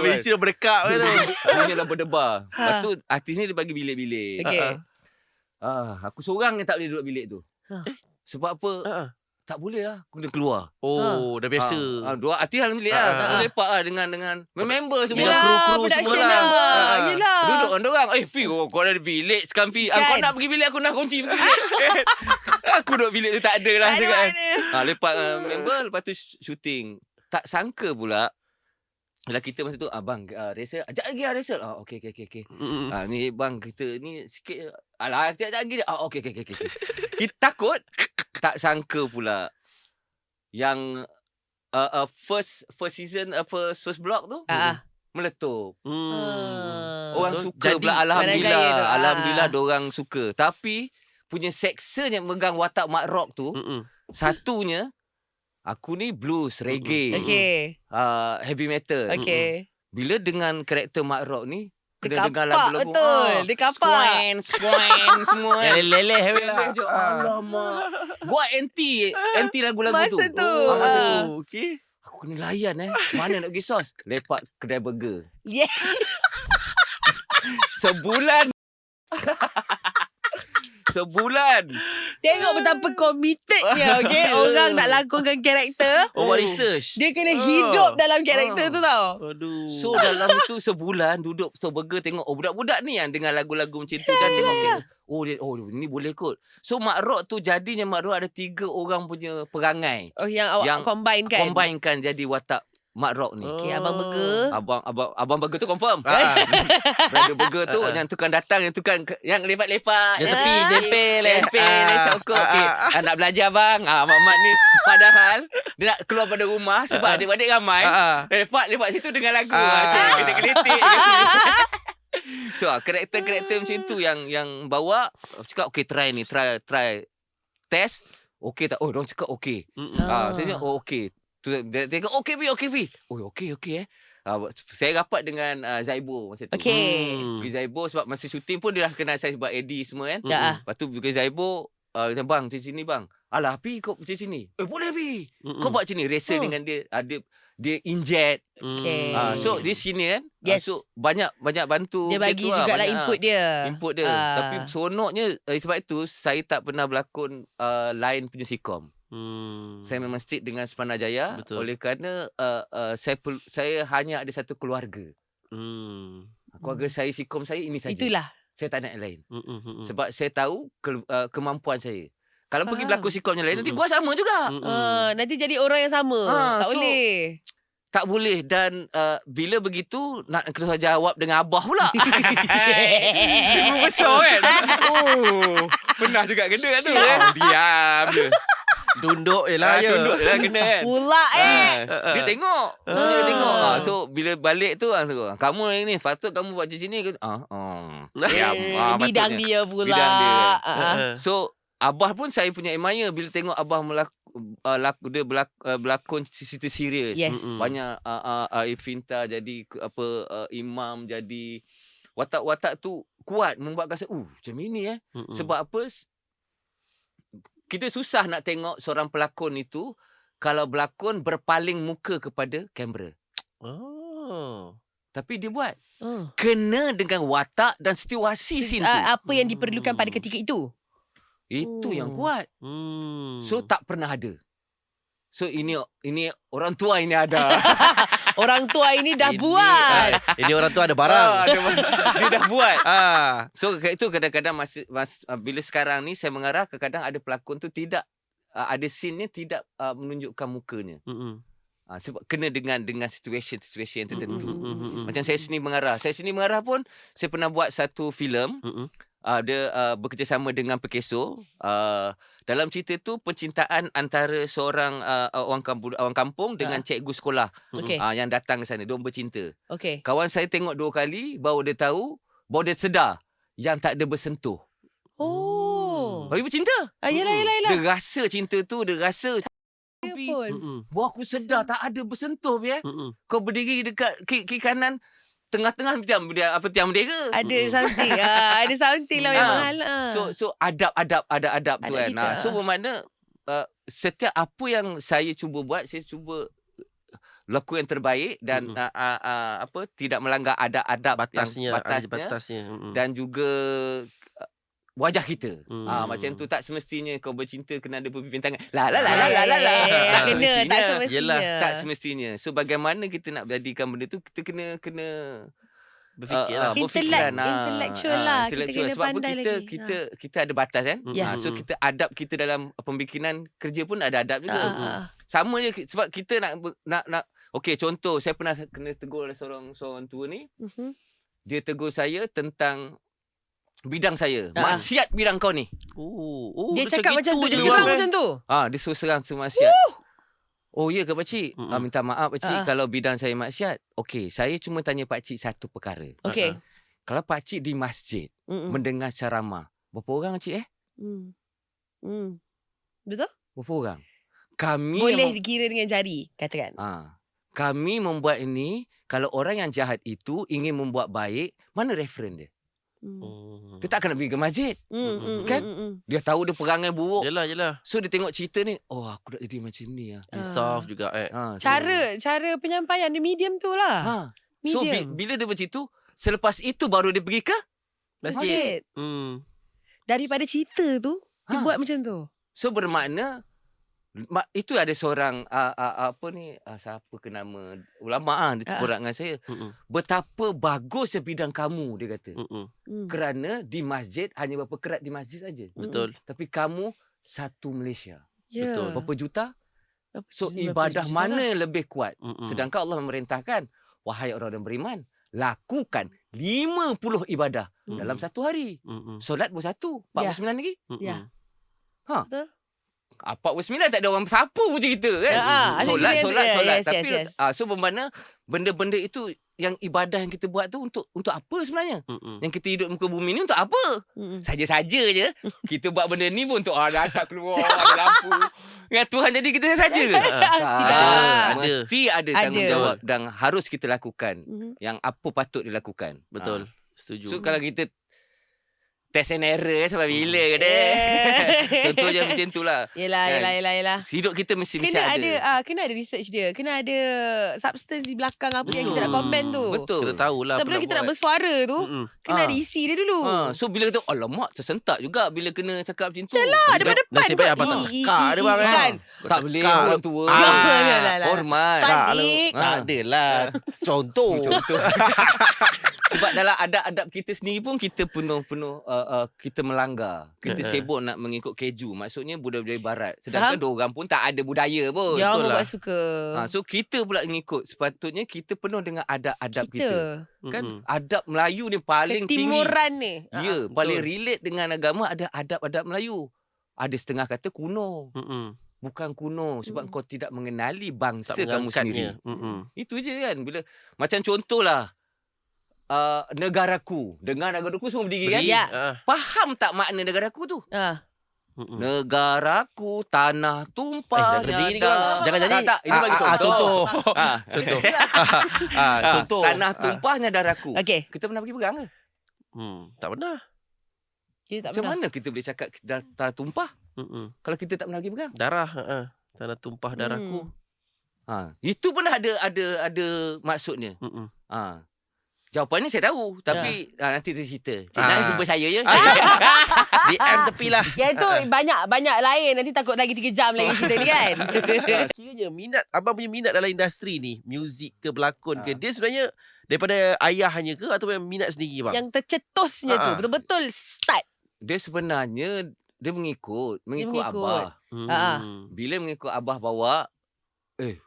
Mesti dia berdekap tu. Punya dah berdebar. Lepas tu artis ni dia bagi bilik-bilik. Okay. Aku seorang yang tak boleh duduk bilik tu. Sebab apa? Tak boleh lah. Aku kena keluar. Dah biasa. Dua artis dalam bilik lah. Aku lepak lah dengan member semua. Yelah, kru semua lah. Yelah. Duduk dengan diorang. Pi, kau ada bilik sekarang Pi. Kau nak pergi bilik, aku nak kunci bilik. Aku duduk bilik tu tak ada lah. Lepak dengan member. Lepas tu syuting. Tak sangka pula. Bila kita masa tu, bang, rehearsal. Ajak lagi lah rehearsal. Okey. Ni bang, kita ni sikit. Alah, ajak lagi. Okey. Kita takut. Tak sangka pula yang first season first block tu meletup. Orang suka pula, alhamdulillah diorang suka. Tapi punya section yang megang watak Mak Rock tu, satunya aku ni blues, reggae, heavy metal. Bila dengan karakter Mak Rock ni, kena dengar lagu-lagu. Betul. Dia kapak. Squan semua. Yang leleh lah. Alamak. Gua anti lagu-lagu tu. Masa tu. Okey. Aku kena layan Mana nak pergi sos? Lepak kedai burger. Yeah. Sebulan. Tengok betapa committednya, okey. Orang nak lakonkan karakter. Buat research. Dia kena hidup dalam karakter tu tau. Aduh. So dalam itu sebulan duduk so burger tengok budak-budak ni yang dengar lagu-lagu macam tu dan tengok ni boleh kot. So Mak Rock tu jadinya Mak Rock ada 3 orang punya perangai. Yang awak combine jadi watak Mak Rock ni. Okey, Abang Burger. Abang Burger tu confirm. Brother Burger tu yang tukang datang, yang lepak-lepak. Yang tepi, nempel. Sokok. Okey, nak belajar bang. Mak ni padahal dia nak keluar pada rumah sebab adik-adik ramai. Lepak situ dengan lagu. Keletik-keletik. So, karakter-karakter macam tu yang bawa cakap okey try test. Okey tak? Diorang cakap okey. Tanya okey. Dia tengok okey Pi. Okey. Saya rapat dengan Zaibo masa tu. Pergi Zaibo sebab masa syuting pun dia dah kenal saya sebab Eddie semua kan. Lepas tu pergi Zaibo, bang macam sini bang. Alah Pi kau macam sini. Boleh Pi. Kau buat macam ni. Rehearsal dengan dia. dia inject. So dia senior kan. So banyak bantu. Dia bagi jugalah input dia. Tapi seronoknya sebab itu saya tak pernah berlakon lain punya sitcom. Saya memang stick dengan Sepanah Jaya. Betul. Oleh kerana saya hanya ada satu keluarga. Keluarga saya, sitcom saya ini saja. Itulah. Saya tak nak yang lain. Sebab saya tahu kemampuan saya. Kalau pergi berlakon sitcom yang lain, nanti gua sama juga. Nanti jadi orang yang sama. Tak boleh. Tak boleh. Dan bila begitu, nak kena jawab dengan abah pula. Cikgu besar kan. Pernah juga kena kan tu. Diam je. Tunduk je lah. Tunduk je lah kena kan. Pula Dia tengok. Dia tengok. So bila balik tu, kamu ni sepatut kamu buat macam ni. Bidang dia pula. Bidang dia. So abah pun saya punya admire bila tengok abah dia berlakon cerita serius. Banyak Ifinta jadi imam, jadi watak-watak tu kuat membuat rasa macam ini sebab apa, kita susah nak tengok seorang pelakon itu kalau berlakon berpaling muka kepada kamera. Tapi dia buat kena dengan watak dan situasi scene tu. Apa yang diperlukan pada ketika itu. Itu yang kuat. So tak pernah ada. So ini orang tua ini ada. Orang tua ini dah buat. Ini orang tua ada barang. Dia dah buat. So itu kadang-kadang bila sekarang ni saya mengarah, kadang-kadang ada pelakon tu tidak ada scene-nya tidak menunjukkan mukanya. Sebab kena dengan situation tertentu. Macam saya seni mengarah. Saya seni mengarah pun saya pernah buat satu filem. Dia bekerjasama dengan Pekeso. Dalam cerita tu percintaan antara seorang orang kampung dengan cikgu sekolah yang datang ke sana. Diorang bercinta. Kawan saya tengok 2 kali baru dia tahu, baru dia sedar yang tak ada bersentuh. Tapi bercinta. Yelah. Dia rasa cinta tu, dia rasa baru aku sedar tak ada bersentuh. Kau berdiri dekat kiri kanan, tengah-tengah tiang bendera. Ada something. Ada something lah memang hal. So adab tu kan. So bermakna setiap apa yang saya cuba buat, saya cuba laku yang terbaik dan tidak melanggar adab batasnya. Dan juga wajah kita. Macam tu tak semestinya kau bercinta kena ada perpipian tangan. Kena tak semestinya. Tak semestinya. So bagaimana kita nak jadikan benda tu, kita kena berfikirlah. Intellectual lah. Kita kena sebab pandai lagi. Kita ada batas kan. So kita adab kita dalam pembikinan kerja pun ada adab juga. Sama je sebab kita nak okey, contoh saya pernah kena tegur oleh seorang tua ni. Dia tegur saya tentang bidang saya. Maksiat bidang kau ni. Dia cakap macam tu. Dia serang macam tu. Dia suruh serang maksiat. Oh ya ke pakcik? Minta maaf pakcik kalau bidang saya maksiat. Okey, saya cuma tanya pakcik satu perkara. Okey. Kalau pakcik di masjid mendengar ceramah, berapa orang pakcik Betul? Berapa orang? Kami boleh dikira dengan jari, katakan. Kami membuat ini, kalau orang yang jahat itu ingin membuat baik, mana referen dia? Dia tak akan nak pergi ke masjid. Kan? Dia tahu dia perangai buruk. Yelah. So dia tengok cerita ni, aku nak jadi macam ni. Soft juga. Cara penyampaian dia medium tu lah. So bila dia macam tu, selepas itu baru dia pergi ke masjid. Daripada cerita tu, dia buat macam tu. So bermakna itu ada seorang siapa ke nama ulama dia berat dengan saya. Betapa bagusnya bidang kamu, dia kata. Kerana di masjid hanya berapa kerat di masjid saja. Betul. Tapi kamu satu Malaysia. Betul. Berapa juta? So ibadah mana lebih kuat? Sedangkan Allah memerintahkan, wahai orang yang beriman, lakukan 50 ibadah dalam satu hari. Solat pun satu, 49 lagi. Betul. 49 tak ada orang siapa pun cerita kan. Solat. Tapi so bermakna benda-benda itu yang ibadah yang kita buat tu untuk apa sebenarnya? Yang kita hidup muka bumi ni untuk apa? Saja-saja je. Kita buat benda ni pun untuk ada asap keluar, ada lampu. Dengan Tuhan jadi kita saja ke? Mesti ada tanggungjawab dan harus kita lakukan yang apa patut dilakukan. Betul. Setuju. So kalau kita test and error sampai bila ke dia. Contohnya macam tu lah. Yelah. Hidup kita mesti ada. Kena ada research dia. Kena ada substance di belakang apa yang kita nak komen tu. Betul. Kena tahulah. Sebelum kita nak bersuara tu, kena ada isi dia dulu. So bila kata, alamak tersentak juga bila kena cakap macam tu. Yalah, depan-depan nasib baik abang tak cakap dia bang kan. Tak boleh orang tua. Hormat. Panik. Tak adalah. Contoh. Sebab dalam adab-adab kita sendiri pun kita penuh kita melanggar. Kita sibuk nak mengikut keju. Maksudnya budaya-budaya barat. Sedangkan diorang pun tak ada budaya pun. Ya, orang buat suka. So kita pula mengikut. Sepatutnya kita penuh dengan adab-adab kita. Kan adab Melayu ni paling tinggi. Ketimuran ni. Ya, paling relate dengan agama ada adab-adab Melayu. Ada setengah kata kuno. Bukan kuno sebab kau tidak mengenali bangsa kamu sendiri. Itu je kan. Bila macam contohlah negaraku. Dengar negaraku semua berdiri kan? Ya. Faham tak makna negaraku tu? Negaraku tanah tumpahnya. Jangan jadi. Tak. Ini bagi contoh. Contoh. Contoh. Tanah tumpahnya darahku. Okey. Kita pernah pergi pegang ke? Tak pernah. Macam mana kita boleh cakap tanah tumpah? Kalau kita tak pernah pergi pegang? Darah. Tanah tumpah darahku. Itu pun ada maksudnya. Jawapannya saya tahu. Tapi nanti kita cerita. Cik nak jumpa saya je. DM tepi lah. Yang tu banyak lain. Nanti takut lagi 3 jam lagi cerita ni kan. Kiranya abang punya minat dalam industri ni, muzik ke, berlakon ke, dia sebenarnya daripada ayahnya ke atau memang minat sendiri bang? Yang tercetusnya tu betul-betul start. Dia sebenarnya dia mengikut abah. Bila mengikut abah bawa,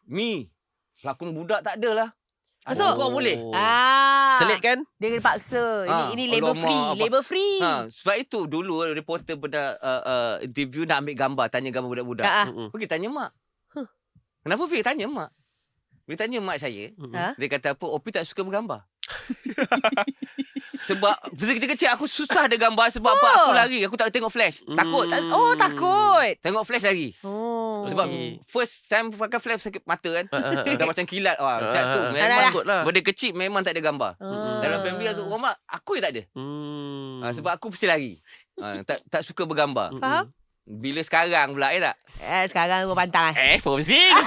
Mi, pelakon budak tak ada lah. Masuk? Kau boleh? Selit kan? Dia kena paksa. Ini label free. Label free. Sebab itu dulu reporter pada interview nak ambil gambar. Tanya gambar budak-budak. Pergi tanya mak. Kenapa pergi tanya mak? Bila tanya mak saya, dia kata apa? Opi tak suka bergambar. Sebab kecil-kecil aku susah ada gambar. Sebab apa? Aku lari. Aku tak tengok flash. Takut. Takut. Tengok flash lagi. Sebab first time pakai flash sakit mata kan. Dah macam kilat. Macam tu. Memang benda kecil memang tak ada gambar. Dalam family tu mak aku je tak ada. Sebab aku mesti lari. Tak suka bergambar. Faham? Bila sekarang pula tak? Sekarang berpantang Fomsing.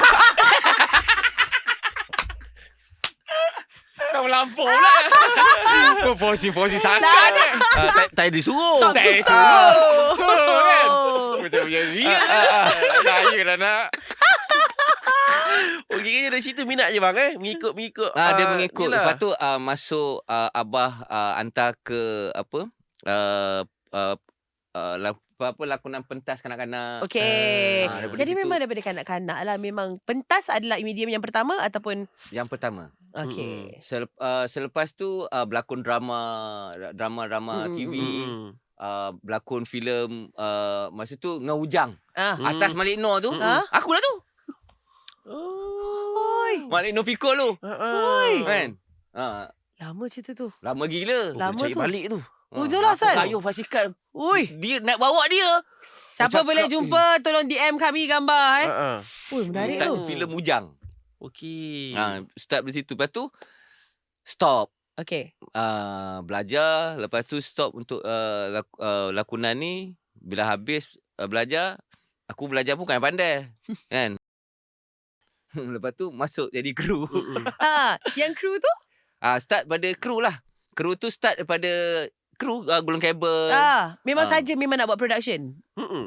Kau melampau pula. Fosi sangat. Tak disuruh. Tak disuruh. Macam dia ria. Saya lah nak. Okey, dari situ minat je bang mengikut. Dia mengikut. Lepas tu masuk abah hantar ke lakonan pentas kanak-kanak. Okey. Jadi memang daripada kanak-kanak lah. Memang pentas adalah medium yang pertama ataupun? Yang pertama. Okey. Selepas tu berlakon drama TV. Berlakon filem masa tu Ngau Ujang. Atas Malik Noor tu. Aku lah tu. Malik Noor pikul tu. Kan? Lama cerita tu. Lama gila. Lama cari tu. balik tu. Jelas kan? Sayur pastikan. Dia nak bawa dia. Siapa boleh jumpa tolong DM kami gambar menarik tu. Filem Ujang. Okey. Start dari situ. Lepas tu stop. Okey. Belajar. Lepas tu stop untuk lakonan ni. Bila habis belajar, aku belajar pun kan pandai. Kan? Lepas tu masuk jadi kru. Yang kru tu? Start pada kru lah. Kru tu start daripada kru gulung kabel. Memang saja memang nak buat production.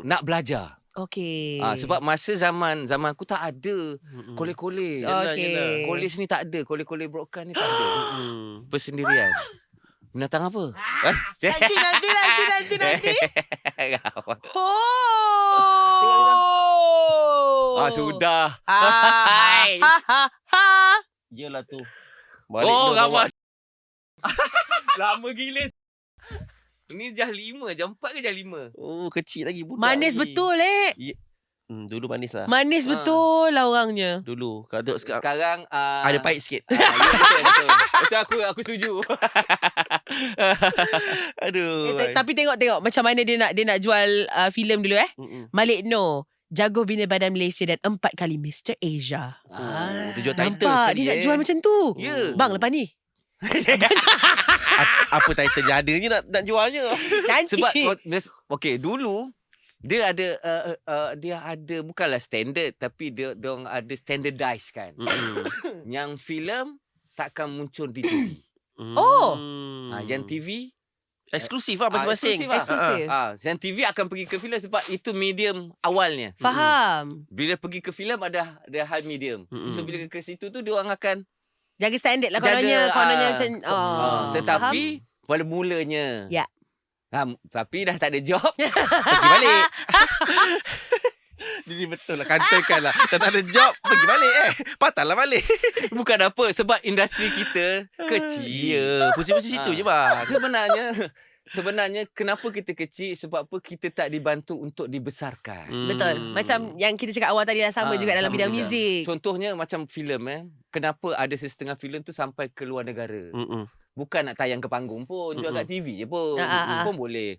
Nak belajar. Okey. Sebab masa zaman aku tak ada kolej-kolej. Okey. Kolej ni tak ada. Kolej-kolej broadcast ni tak ada. Persendirian. Binatang apa? Nanti. Sudah. Yelah tu. Gambar. Lama gila. Ni jam 5, jam 4 ke jam 5? Kecil lagi budak. Manis lagi. Betul Dulu manis lah. Manis betul lah orangnya. Dulu. Kalau sekarang ada pahit sikit. Betul. Betul aku setuju. Aduh. Tapi tengok macam mana dia nak jual filem dulu Malik Noor, jago bina badan Malaysia dan 4 kali Mr. Asia. Dia jual title Nampak sekali. dia nak jual macam tu. Ya. Bang lepas ni Apa title dia adanya nak jualnya. Nanti. Sebab okey, dulu dia ada bukanlah standard, tapi dia orang ada standardized kan. Yang filem takkan muncul di TV. Yang TV eksklusif lah masing-masing. Eksklusif. Yang TV akan pergi ke filem sebab itu medium awalnya. Faham. Bila pergi ke filem ada hal medium. So bila ke situ tu dia orang akan jaga standard lah kononnya macam tetapi pada mulanya. Ya. Tapi dah tak ada job. Pergi balik. Jadi betul lah, kantaikan lah. Dah tak ada job, pergi balik patahlah balik. Bukan apa, sebab industri kita kecil. Ya, pusing-pusing situ je bang. Sebenarnya kenapa kita kecil? Sebab apa kita tak dibantu untuk dibesarkan. Betul. Macam yang kita cakap awal tadi dah sama juga dalam bidang muzik. Contohnya macam filem kenapa ada setengah filem tu sampai ke luar negara. Bukan nak tayang ke panggung pun, jual kat TV je pun. Pun boleh.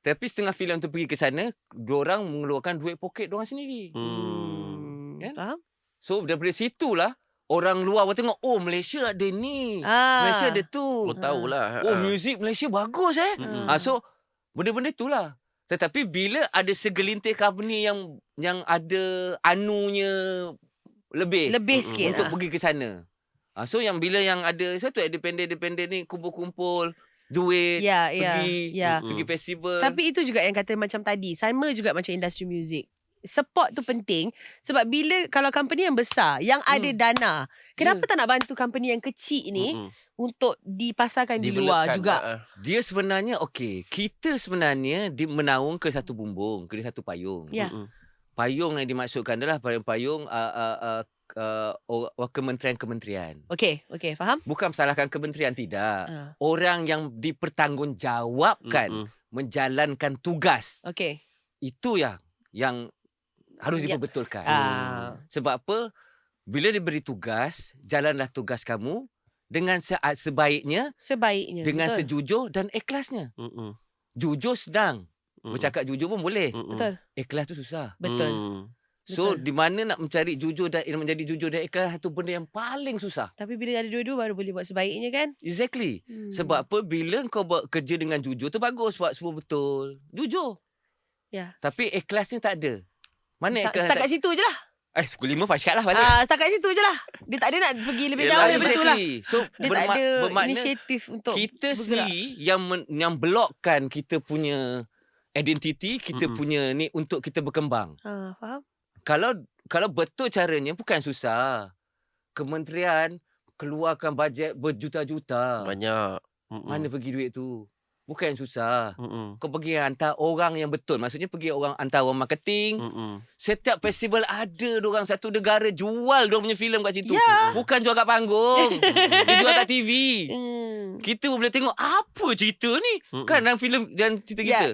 Tapi setengah filem tu pergi ke sana, diorang mengeluarkan duit poket diorang sendiri. Kan? Faham? So daripada situlah orang luar pun tengok, oh Malaysia ada ni. Malaysia ada tu. Oh tahulah. Oh muzik Malaysia bagus So benda-benda itulah. Tetapi bila ada segelintir company yang ada anunya lebih sikit untuk pergi ke sana. So yang bila yang ada satu independent ni kumpul-kumpul duit, pergi festival. Tapi itu juga yang kata macam tadi, sama juga macam industri muzik. Support tu penting sebab bila kalau company yang besar yang ada dana, kenapa tak nak bantu company yang kecil ni untuk dipasarkan di luar juga? Dia sebenarnya kita sebenarnya menaung ke satu bumbung, ke satu payung. Payung yang dimaksudkan adalah payung kementerian-kementerian. Okey, faham? Bukan salahkan kementerian, tidak. Orang yang dipertanggungjawabkan menjalankan tugas. Itu yang harus diperbetulkan. Sebab apa? Bila diberi tugas, jalanlah tugas kamu dengan sebaiknya, dengan sejujur dan ikhlasnya. Jujur sedang. Bercakap jujur pun boleh. Betul. Ikhlas tu susah. Betul. So di mana nak mencari jujur dan menjadi jujur dan ikhlas, itu benda yang paling susah. Tapi bila ada dua-dua baru boleh buat sebaiknya kan? Exactly. Sebab apa? Bila kau buat kerja dengan jujur tu bagus, buat semua betul. Jujur. Tapi ikhlasnya tak ada. Mana ikhlas? Setakat situ je lah. Pukul 5 fast cut lah balik. Setakat situ je lah. Dia tak ada nak pergi lebih jauh. Betul lah. So dia tak ada inisiatif untuk kita bergerak. sendiri yang blokkan kita punya identiti, kita punya ni untuk kita berkembang. Faham? Kalau betul caranya bukan susah. Kementerian keluarkan bajet berjuta-juta. Banyak. Mana pergi duit tu? Bukan susah. Kau pergi hantar orang yang betul. Maksudnya pergi hantar orang marketing. Setiap festival ada diorang satu negara jual diorang punya filem kat situ. Bukan jual kat panggung. Dia jual kat TV. Kita boleh tengok apa cerita ni. Kan dalam filem dan cerita kita.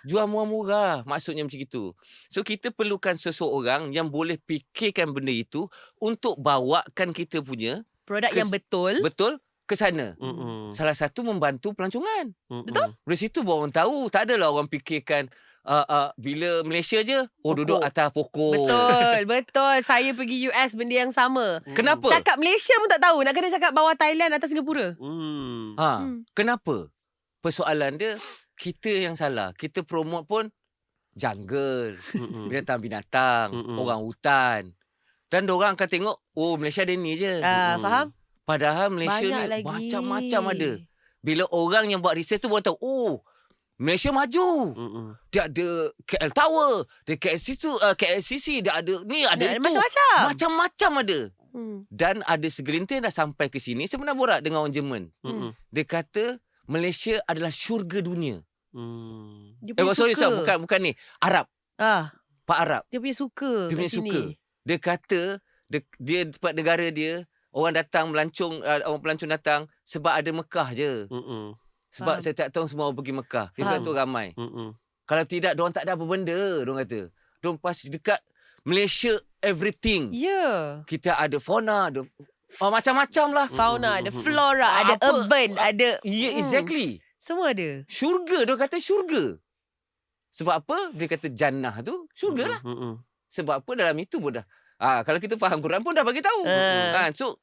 Jual murah-murah. Maksudnya macam itu. So kita perlukan seseorang yang boleh fikirkan benda itu untuk bawakan kita punya produk yang betul ke sana. Salah satu membantu pelancongan. Betul? Dari situ baru orang tahu. Tak adalah orang fikirkan bila Malaysia je duduk atas pokok. Betul. Saya pergi US benda yang sama. Kenapa? Cakap Malaysia pun tak tahu. Nak kena cakap bawah Thailand atas Singapura. Kenapa? Persoalan dia kita yang salah. Kita promote pun jungle, binatang-binatang, orang hutan. Dan diorang akan tengok, Malaysia ada ni je. Faham? Padahal Malaysia banyak ni lagi. macam-macam ada. Bila orang yang buat research tu baru tahu, Malaysia maju. Dia ada KL Tower, dia KLCC, dia ada ni, ada itu. Macam-macam. Macam-macam ada. Dan ada segelintir dah sampai ke sini. Saya pernah borak dengan orang Jerman. Dia kata Malaysia adalah syurga dunia. Dia punya suka. Bukan ni. Arab. Pak Arab. Dia punya suka. Dia punya suka. Dia kata dia tempat negara dia, orang datang melancong, orang pelancong datang sebab ada Mekah je. Sebab setiap tahun semua orang pergi Mekah. Sebab tu ramai. Kalau tidak, diorang tak ada apa benda, diorang kata. Diorang pasti dekat Malaysia everything. Kita ada fauna, ada macam-macam lah. Fauna, ada flora, ada urban, ada... exactly. Semua ada. Syurga, diorang kata syurga. Sebab apa? Dia kata jannah tu syurga lah. Sebab apa dalam itu pun dah. Kalau kita faham Quran pun dah bagi tahu. So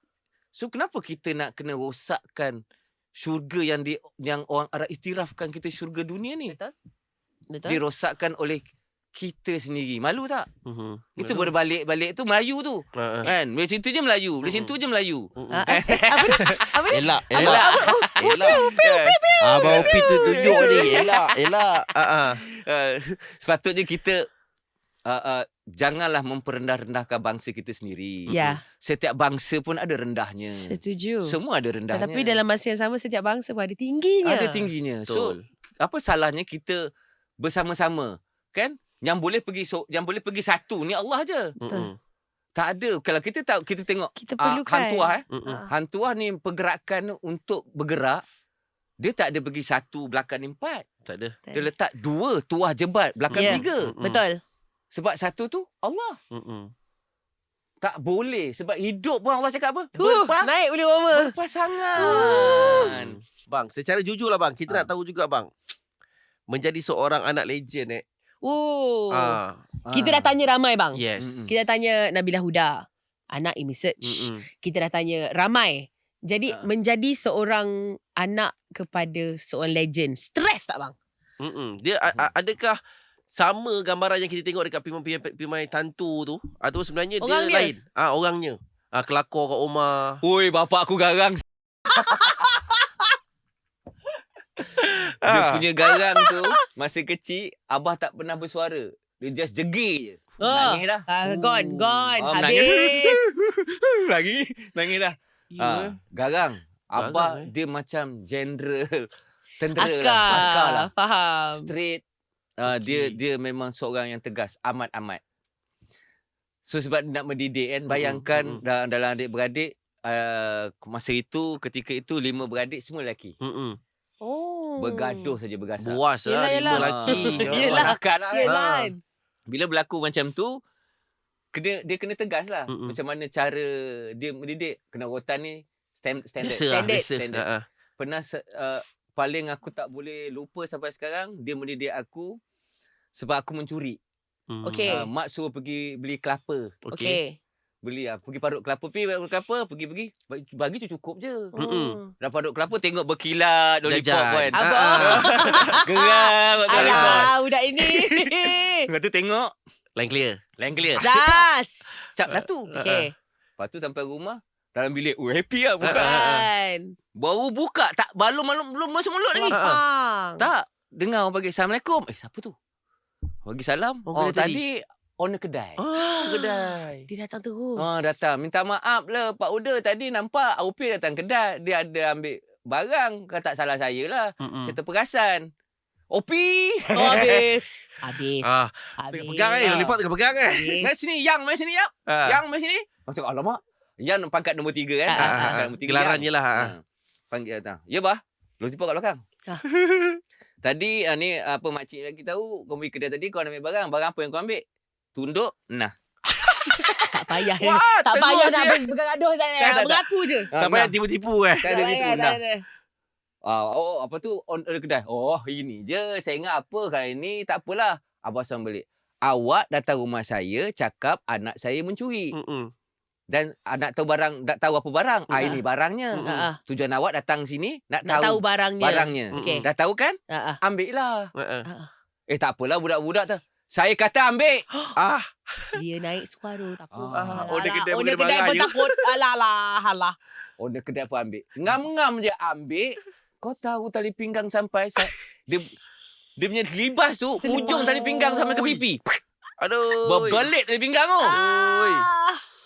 So kenapa kita nak kena rosakkan syurga yang orang Arab istirafkan kita syurga dunia ni? Betul. Dirosakkan oleh kita sendiri. Malu tak? Itu berbalik-balik tu Melayu tu. Kan? Bila situ je Melayu. Bila situ je Melayu. Apa ni? Elak. Abang Opi tu tunjuk ni. Elak. Sepatutnya kita janganlah memperendah-rendahkan bangsa kita sendiri. Ya. Setiap bangsa pun ada rendahnya. Setuju. Semua ada rendahnya. Tapi dalam masa yang sama setiap bangsa pun ada tingginya. Ada tingginya. Betul. So, apa salahnya kita bersama-sama, kan? Yang boleh pergi satu ni Allah je. Betul. Tak ada. Kalau kita tengok Kita perlukan. Hantuah ni pergerakan untuk bergerak, dia tak ada pergi satu belakang ni 4. Tak ada. Dia letak 2 tuah jebat belakang 3. Betul. Sebab satu tu Allah. Tak boleh. Sebab hidup pun Allah cakap apa? Naik boleh over. Berpasangan. Bang, secara jujur lah bang, kita nak tahu juga bang, menjadi seorang anak legend Kita dah tanya ramai bang. Yes. Kita dah tanya Nabila Huda, anak Imi Search. Kita dah tanya ramai. Jadi menjadi seorang anak kepada seorang legend, stres tak bang? Dia adakah sama gambaran yang kita tengok dekat Pimai Tantu tu, atau sebenarnya Orang dia lain? Orangnya. Kelakor kat rumah. Oi, bapak aku garang. Dia punya garang tu masa kecil abah tak pernah bersuara. Dia just jegir je. Nangis dah. Gone. Habis. Nangis dah. Garang. Abah dia macam general tentera Askar lah. Faham. Straight. Dia memang seorang yang tegas. Amat. So sebab nak mendidik kan. Bayangkan dalam adik-beradik. Masa itu, ketika itu 5 beradik semua lelaki. Bergaduh saja bergasak. Buas lah 5 lelaki. Yelah. Bila berlaku macam tu, dia kena tegas lah. Macam mana cara dia mendidik. Kena rotan ni standard. Biasa. Pernah paling aku tak boleh lupa sampai sekarang, dia mendidik aku sebab aku mencuri. Okey. Mak suruh pergi beli kelapa. Okey. Beli pergi parut kelapa, pergi bagi tu cukup je. Dah parut kelapa tengok berkilat lollipop kan. Geram Alah, budak ini. Lepas tu tengok Line clear. Das. cap satu. Okey. Lepas tu sampai rumah dalam bilik, happy lah buka. Baru buka tak belum masuk mulut lagi. Tak, dengar orang bagi Assalamualaikum. Siapa tu? Bagi salam. Tadi owner kedai. Kedai. Dia datang terus. Datang. Minta maaf lah Pak Uda. Tadi nampak Aupi datang kedai. Dia ada ambil barang. Kata tak salah saya lah. Saya terperasan. Opi. Habis. Tengah pegang ni. Lollipop tengah pegang kan. Mari sini. Yang mari sini. Yang mari sini. Macam alamak. Yang pangkat nombor 3 kan. Pangkat nombor 3. Gelaran je lah. Panggil datang. Ya bah. Lollipop kat belakang. Tadi ni apa makcik lagi tahu. Kau pergi kedai tadi. Kau ambil barang. Barang apa yang kau ambil? Tunduk. Nah. Tak payah. Tak payah nak bergaduh. Mengaku je. Tak payah tipu-tipu kan. Tak ada tipu. Tak ada. Apa tu on kedai. Ini je. Saya ingat apa kali ni. Tak apalah. Abah Sam balik. Awak datang rumah saya cakap anak saya mencuri. Dan nak tahu barang, tak tahu apa barang. Ini barangnya. Tujuan awak datang sini nak tahu barangnya. Okay. Dah tahu kan? Ambil lah. Tak apalah budak-budak tu. Saya kata ambil. Dia naik suara tak apa. Owner kedai pun takut. Alah. Owner kedai pun ambil. Ngam-ngam je ambil. Kau tahu tali pinggang sampai dia punya libas tu ujung tali pinggang sampai ke pipi. Aduh. Berbelit tali pinggang tu.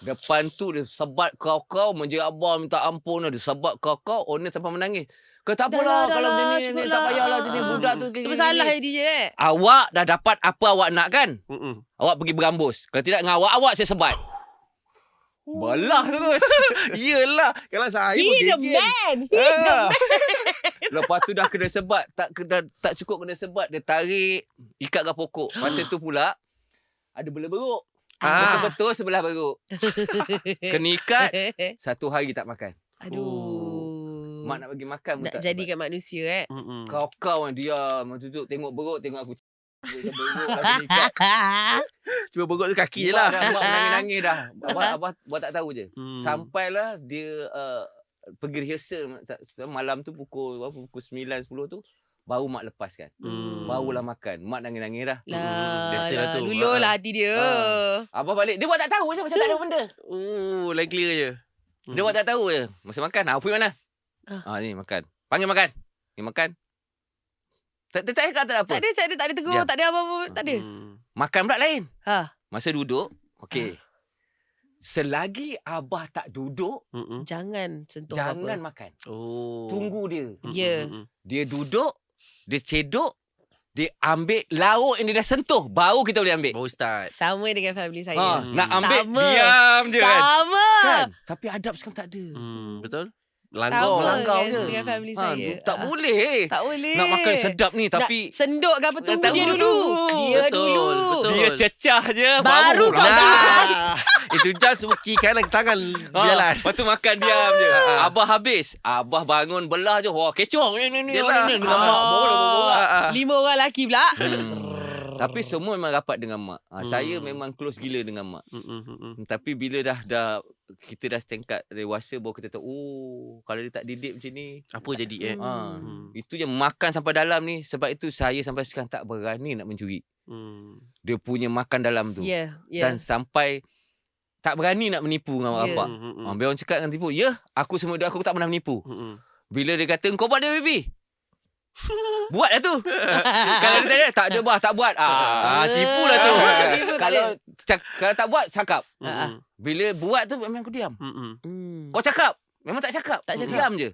Depan tu dia sebat kau menjerit abah minta ampun. Dia sebat kau owner sampai menangis. Kau tak apalah kalau macam ni tak payahlah jenis budak tu. Sebab salah dia Awak dah dapat apa awak nak kan? Awak pergi berambus. Kalau tidak dengan awak saya sebat. Belah terus. Yelah. Kalau saya pun He the man. Lepas tu dah kena sebat. Tak cukup kena sebat. Dia tarik. Ikat ke pokok. Masa tu pula ada bela beruk. Betul-betul sebelah beruk. Kena ikat. 1 hari tak makan. Aduh. Mak nak bagi makan pun nak tak jadikan manusia Kau dia diam. Duduk tengok beruk. Tengok aku Beruk lagi ikat. Cuma bengok tu kaki je lah. Mak menangis-nangis dah. Abah tak tahu je. Sampailah dia pergi rehearsal malam tu pukul 9, 10 tu. Baru mak lepaskan. Barulah makan. Mak nangis-nangis dah. Biasalah tu. Luluh lah hati dia. Abah balik. Dia buat tak tahu je macam tak ada benda. Lain clear je. Dia buat tak tahu je. Masa makan. Api mana? Ni makan. Panggil makan. Ni makan. Tak kata apa. Tak ada tegur, tak ada apa-apa, tak ada. Makan pula lain. Ha. Masa duduk, okey. Selagi abah tak duduk, Jangan sentuh jangan apa. makan. Oh. Tunggu dia. Ya. Dia duduk, dia cedok, dia ambil lauk yang dia dah sentuh, baru kita boleh ambil. Baru start. Sama dengan family saya. Nak ambil, Sama. diam je kan. Sama. Kan? Tapi adab sekarang tak ada. Betul? Sama Melanggar dengan, je. dengan family saya. Tak boleh. Tak boleh. Nak makan sedap ni tapi nak senduk ke apa, tunggu Tak dia dulu. dulu. Dia Betul, dulu. betul. dia cecah je Baru kau ramai. gas. Itu just kiri kanan tangan berjalan. Lepas tu makan diam je. Abah habis. Abah bangun belah je. Wah, kecoh. Ni. Yelah. Dengan mak. Borak. 5 orang lelaki pula. Tapi semua memang rapat dengan mak. Saya memang close gila dengan mak. Tapi bila dah kita dah setingkat dewasa baru kita tahu, kalau dia tak didik macam ni, Apa jadi itu je makan sampai dalam ni. Sebab itu saya sampai sekarang tak berani nak mencuri. Dia punya makan dalam tu. Ya. Dan sampai tak berani nak menipu dengan mak bapak. Biar orang cakap dengan tipu, ya, aku semua hidup aku tak pernah menipu. Bila dia kata, kau buat dia baby, buat lah tu. Kalau dia tanya, tak ada bah, tak buat. Tipu lah tu. Tipu tak Kalau tak buat, cakap. Ah. Bila buat tu, memang aku diam. Hmm. Kau cakap, memang tak cakap. Tak cakap. Diam je.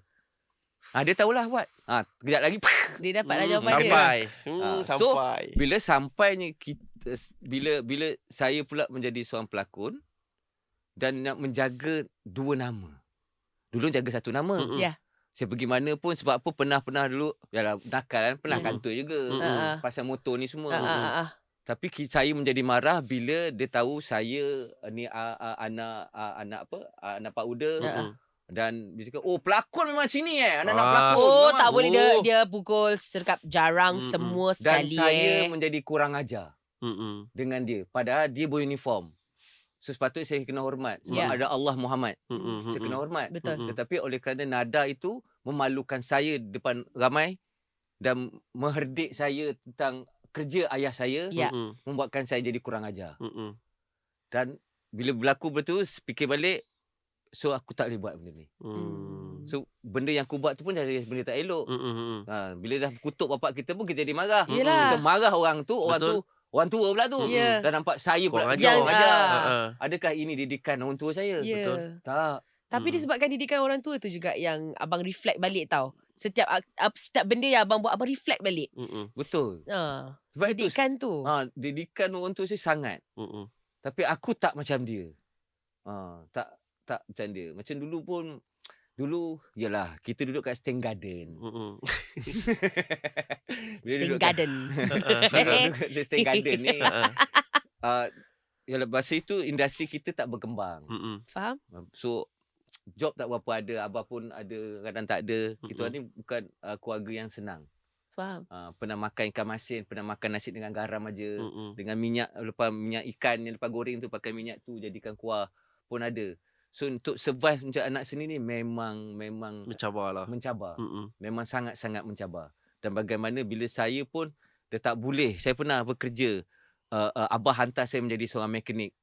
Dia tahulah buat. Kejap lagi, Dia dapatlah jawapan dia. Sampai. So, Sampai. bila sampainya kita, bila saya pula menjadi seorang pelakon dan nak menjaga 2 nama. Dulu jaga 1 nama. Ya. Saya pergi mana pun sebab apa pernah dulu yalah nakal kan, pernah kantor juga. Pasal motor ni semua. Tapi saya menjadi marah bila dia tahu saya ni anak Pak Uda. Dan dia cakap, oh pelakon memang sini anak-anak pelakon. Oh, memang. tak boleh dia pukul serkap jarang semua Dan sekali. saya menjadi kurang ajar dengan dia. Padahal dia beruniform. So sepatutnya saya kena hormat. Sebab ada Allah Muhammad. Saya kena hormat. Betul. Tetapi oleh kerana nada itu memalukan saya depan ramai dan mengherdik saya tentang kerja ayah saya, membuatkan saya jadi kurang ajar. Dan bila berlaku betul, fikir balik, so aku tak boleh buat benda ni. So benda yang aku buat tu pun jadi benda tak elok. Bila dah kutuk bapak kita pun kita jadi marah. Yelah. Kita marah orang tu, orang tua pula tu. Dan nampak saya pula Kurang ajar. Adakah ini didikan orang tua saya? Betul. Tak. Tapi disebabkan didikan orang tua tu juga yang abang reflect balik tau. Setiap benda yang abang buat, abang reflect balik. Betul. Sebab Didikan tu. Didikan orang tua saya sangat. Tapi aku tak macam dia. Tak macam dia. Macam dulu yalah kita duduk kat Steng Garden. Steng Garden. Duduk Steng Garden ni. Yalah masa itu industri kita tak berkembang. Faham? So job tak berapa ada, abah pun ada, kadang tak ada. Kita ni bukan keluarga yang senang. Faham. Pernah makan ikan masin, pernah makan nasi dengan garam aja. Dengan minyak, lepas minyak ikan yang lepas goreng tu pakai minyak tu jadikan kuah pun ada. So untuk survive macam anak seni ni memang mencabarlah. Mencabar. Memang sangat-sangat mencabar. Dan bagaimana bila saya pun dah tak boleh. Saya pernah bekerja, abah hantar saya menjadi seorang mekanik.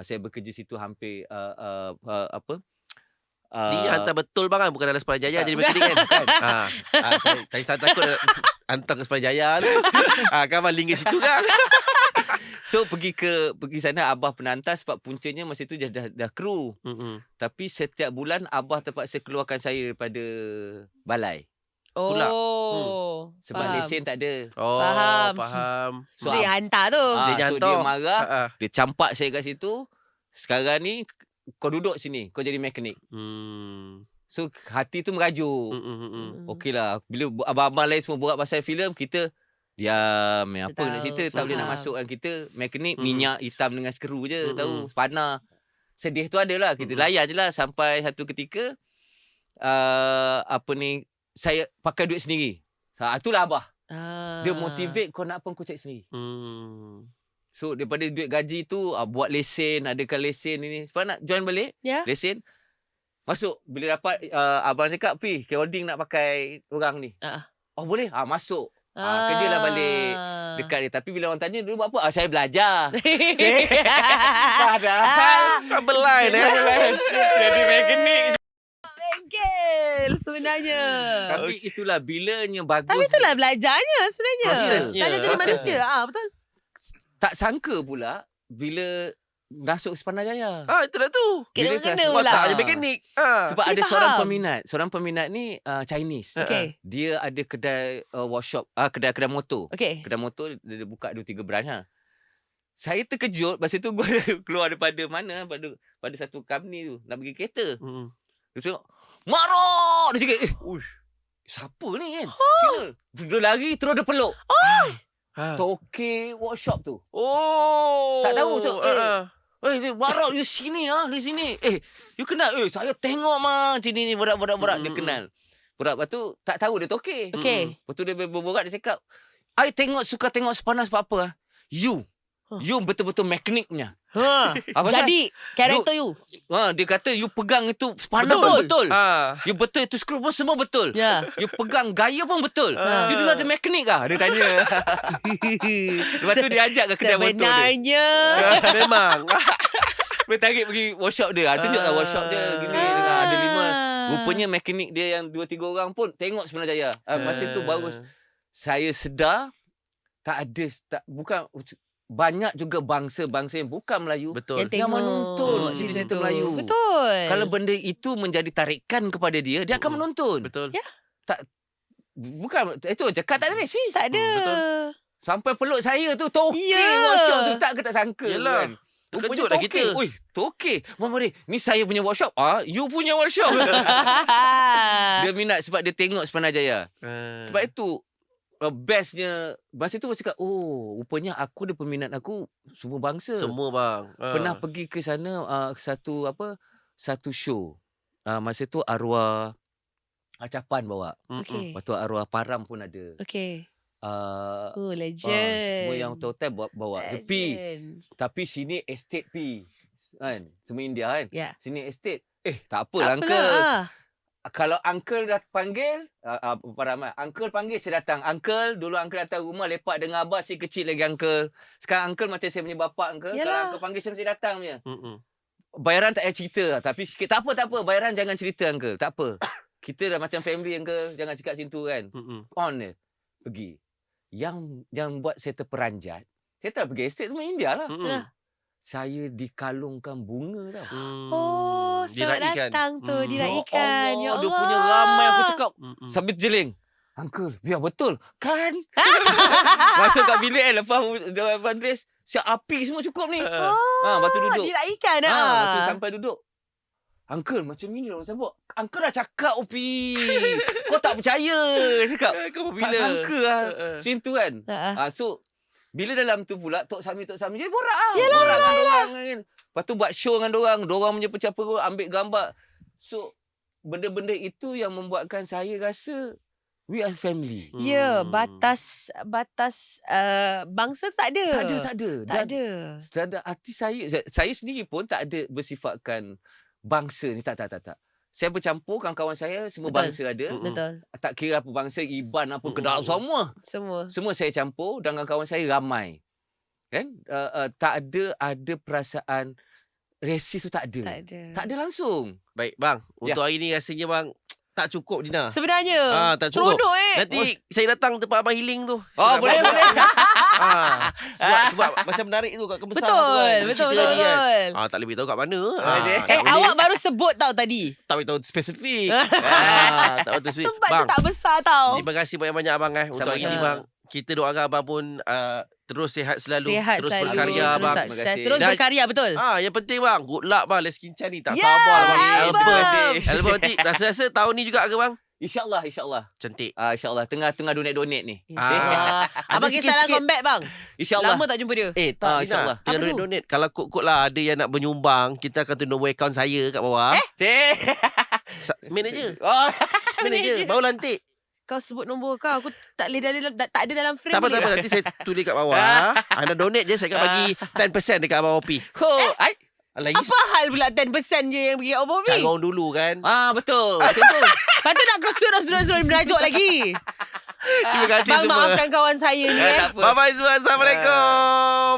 Saya bekerja situ hampir Dia hantar betul bang kan, bukan dalam Sepanjang Jaya jadi mekanik kan. Saya takut hantar ke Sepanjang Jaya tu. Kan abang link ke situ kan. So pergi sana abah penantar sebab puncanya masa itu dah kru. Tapi setiap bulan abah terpaksa keluarkan saya daripada balai. Pula. Sebab lesen tak ada. Faham. So dia hantar tu. Dia so dia marah, dia campak saya kat situ. Sekarang ni kau duduk sini, kau jadi mekanik. So hati tu merajuk. Okeylah, bila abang-abang lain semua borak pasal filem, kita diam, apa nak cerita, tak boleh nak masukkan kita mekanik minyak hitam dengan skru je, tahu, panah. Sedih tu adalah, kita layan je lah sampai satu ketika saya pakai duit sendiri. Itulah abah. Dia motivate kau nak apa kau cari sendiri. So daripada duit gaji tu buat lesen, adakan lesen ini. Sebab nak join balik lesen. Masuk bila dapat abang cakap holding nak pakai orang ni. Oh boleh? Masuk. Kerjalah balik dekat dia. Tapi bila orang tanya dulu buat apa? Saya belajar. Padahal kabel line jadi mekanik. Sebenarnya. Tapi itulah bilanya bagus. Tapi itulah belajarnya sebenarnya. Prosesnya. Belajar jadi manusia. Betul. Tak sangka pula bila masuk Sepandar Jaya. Itulah tu. Kena Sebab pula. tak ada mekanik. Sebab Dia ada faham. seorang peminat ni Chinese. Okay. Dia ada kedai workshop, kedai motor. Okay. Kedai motor dia buka 2-3 branch lah. Saya terkejut masa tu gua keluar daripada mana pada satu company tu nak pergi kereta. Dia tengok marah dia cakap siapa ni kan? Dia lari terus dia peluk. Toke workshop tu. Tak tahu dia marah you sini di sini. You kenal? Saya tengok sini ni borak dia kenal. Borak lepas tu tak tahu dia toke. Okay. Lepas tu dia berborak dia cakap, I suka tengok Sepandar sebab apa? You betul-betul mekaniknya. Jadi karakter you. Dia kata you pegang itu Sepandar betul. You betul itu skru pun semua betul. You pegang gaya pun betul. You dulu ada mekanik kah? Dia tanya. Lepas tu dia ajak ke kedai motor dia. Sebenarnya Memang. Dia tarik pergi workshop dia. Tunjuklah workshop dia gini ada 5. Rupanya mekanik dia yang 2-3 orang pun tengok Sepandar Jaya. Masa tu baru saya sedar bukan banyak juga bangsa-bangsa yang bukan Melayu Betul. yang menonton cerita-cerita Melayu. Betul. Kalau benda itu menjadi tarikan kepada dia akan menonton. Betul. Ya. Bukan itu cakap tak ada resis. Tak ada. Betul. Sampai peluk saya tu toke Ya. workshop tu tak ke tak sangka. Yelah. Kan. Terkejut lah kita. Toke. Mama ni saya punya workshop. You punya workshop. Dia minat sebab dia tengok Sepandar Jaya. Sebab itu bestnya masa tu aku cakap rupanya aku ada peminat aku semua bangsa. Semua bang. Pernah pergi ke sana satu show. Masa tu arwah Capan bawa. Okay. Lepas tu arwah Param pun ada. Okay. Semua Legend. yang hotel bawa. Dia P. Tapi sini estate P. Kan? Semua India kan. Ya. Sini estate. Tak apalah uncle. Kalau uncle dah panggil uncle panggil saya datang. Dulu uncle datang rumah lepak dengan abah, saya kecil lagi uncle. Sekarang uncle macam saya punya bapak uncle. Yalah. Kalau uncle panggil saya mesti datang punya. Bayaran tak payah cerita tapi sikit tak apa bayaran jangan cerita uncle. Tak apa. Kita dah macam family uncle, jangan cakap macam tu kan. On dia. Pergi. Yang buat saya terperanjat. Saya tak pergi estate semua India lah. Saya dikalungkan bunga tau. Selamat datang tu. Diraikan. Ya Allah. Dia punya ramai aku cakap. Sambil jeling. Uncle, biar betul. Kan? Masuk kat bilik lepas dress. Siap api semua cukup ni. Lepas tu duduk. Diraikan. Lepas tu sampai duduk. Uncle, macam ni orang sambut. Uncle dah cakap, Opi. Kau tak percaya. Cakap. Tak sangka lah. Macam tu kan. So, bila dalam tu pula Tok Sami jadi borak lah. Borak dengan dorang kan. Lepas tu buat show dengan dorang punya pecah perut, ambil gambar. So benda-benda itu yang membuatkan saya rasa we are family. Ya, batas bangsa tak ada. Tak ada. Arti saya sendiri pun tak ada bersifatkan bangsa ni. Tak. Saya bercampur, kawan-kawan saya semua bangsa ada. Betul. Tak kira apa bangsa, Iban apa Kedah semua saya campur dan kawan-kawan saya ramai. Kan? Tak ada perasaan resis tu tak ada. Tak ada langsung. Baik bang, untuk hari ni rasanya bang tak cukup Dina. Sebenarnya. Tak cukup. Seronok Nanti saya datang tempat abang healing tu. Boleh. Sebab macam menarik tu kat Kebesar. Betul. Tak lebih tahu kat mana. Awak baru sebut tau tadi. Tak boleh tahu spesifik. Tak tahu spesifik. Tempat tu tak besar tau. Terima kasih banyak-banyak abang untuk hari ni bang. Kita doakan abang pun terus sihat selalu. Terus berkarya terus bang. Terus berkarya betul. Yang penting bang, good luck bang. Les Kincan ni tak sabar lah bang. Album nanti rasa-rasa tahun ni juga ke bang? InsyaAllah. Cantik. InsyaAllah. Tengah donate ni. Abang kisah lah comeback bang. InsyaAllah. Lama tak jumpa dia. Tak InsyaAllah. Tengah donate. Kalau kod lah ada yang nak menyumbang, kita akan tulis nombor akaun saya kat bawah. Manager. Manager. Baru lantik. kau sebut nombor kau. Aku tak ada dalam frame. Tak apa. Nanti saya tulis kat bawah. Anda donate je, saya akan bagi 10% dekat Abang Opi. Lagi Apa hal pula 10% je yang pergi Abang Opi? cara orang dulu kan. Betul. Macam tu. Lepas tu nak kau suruh merajuk lagi. Terima kasih Bang, semua. maafkan kawan saya ni. Tak apa. Bye-bye semua. Assalamualaikum.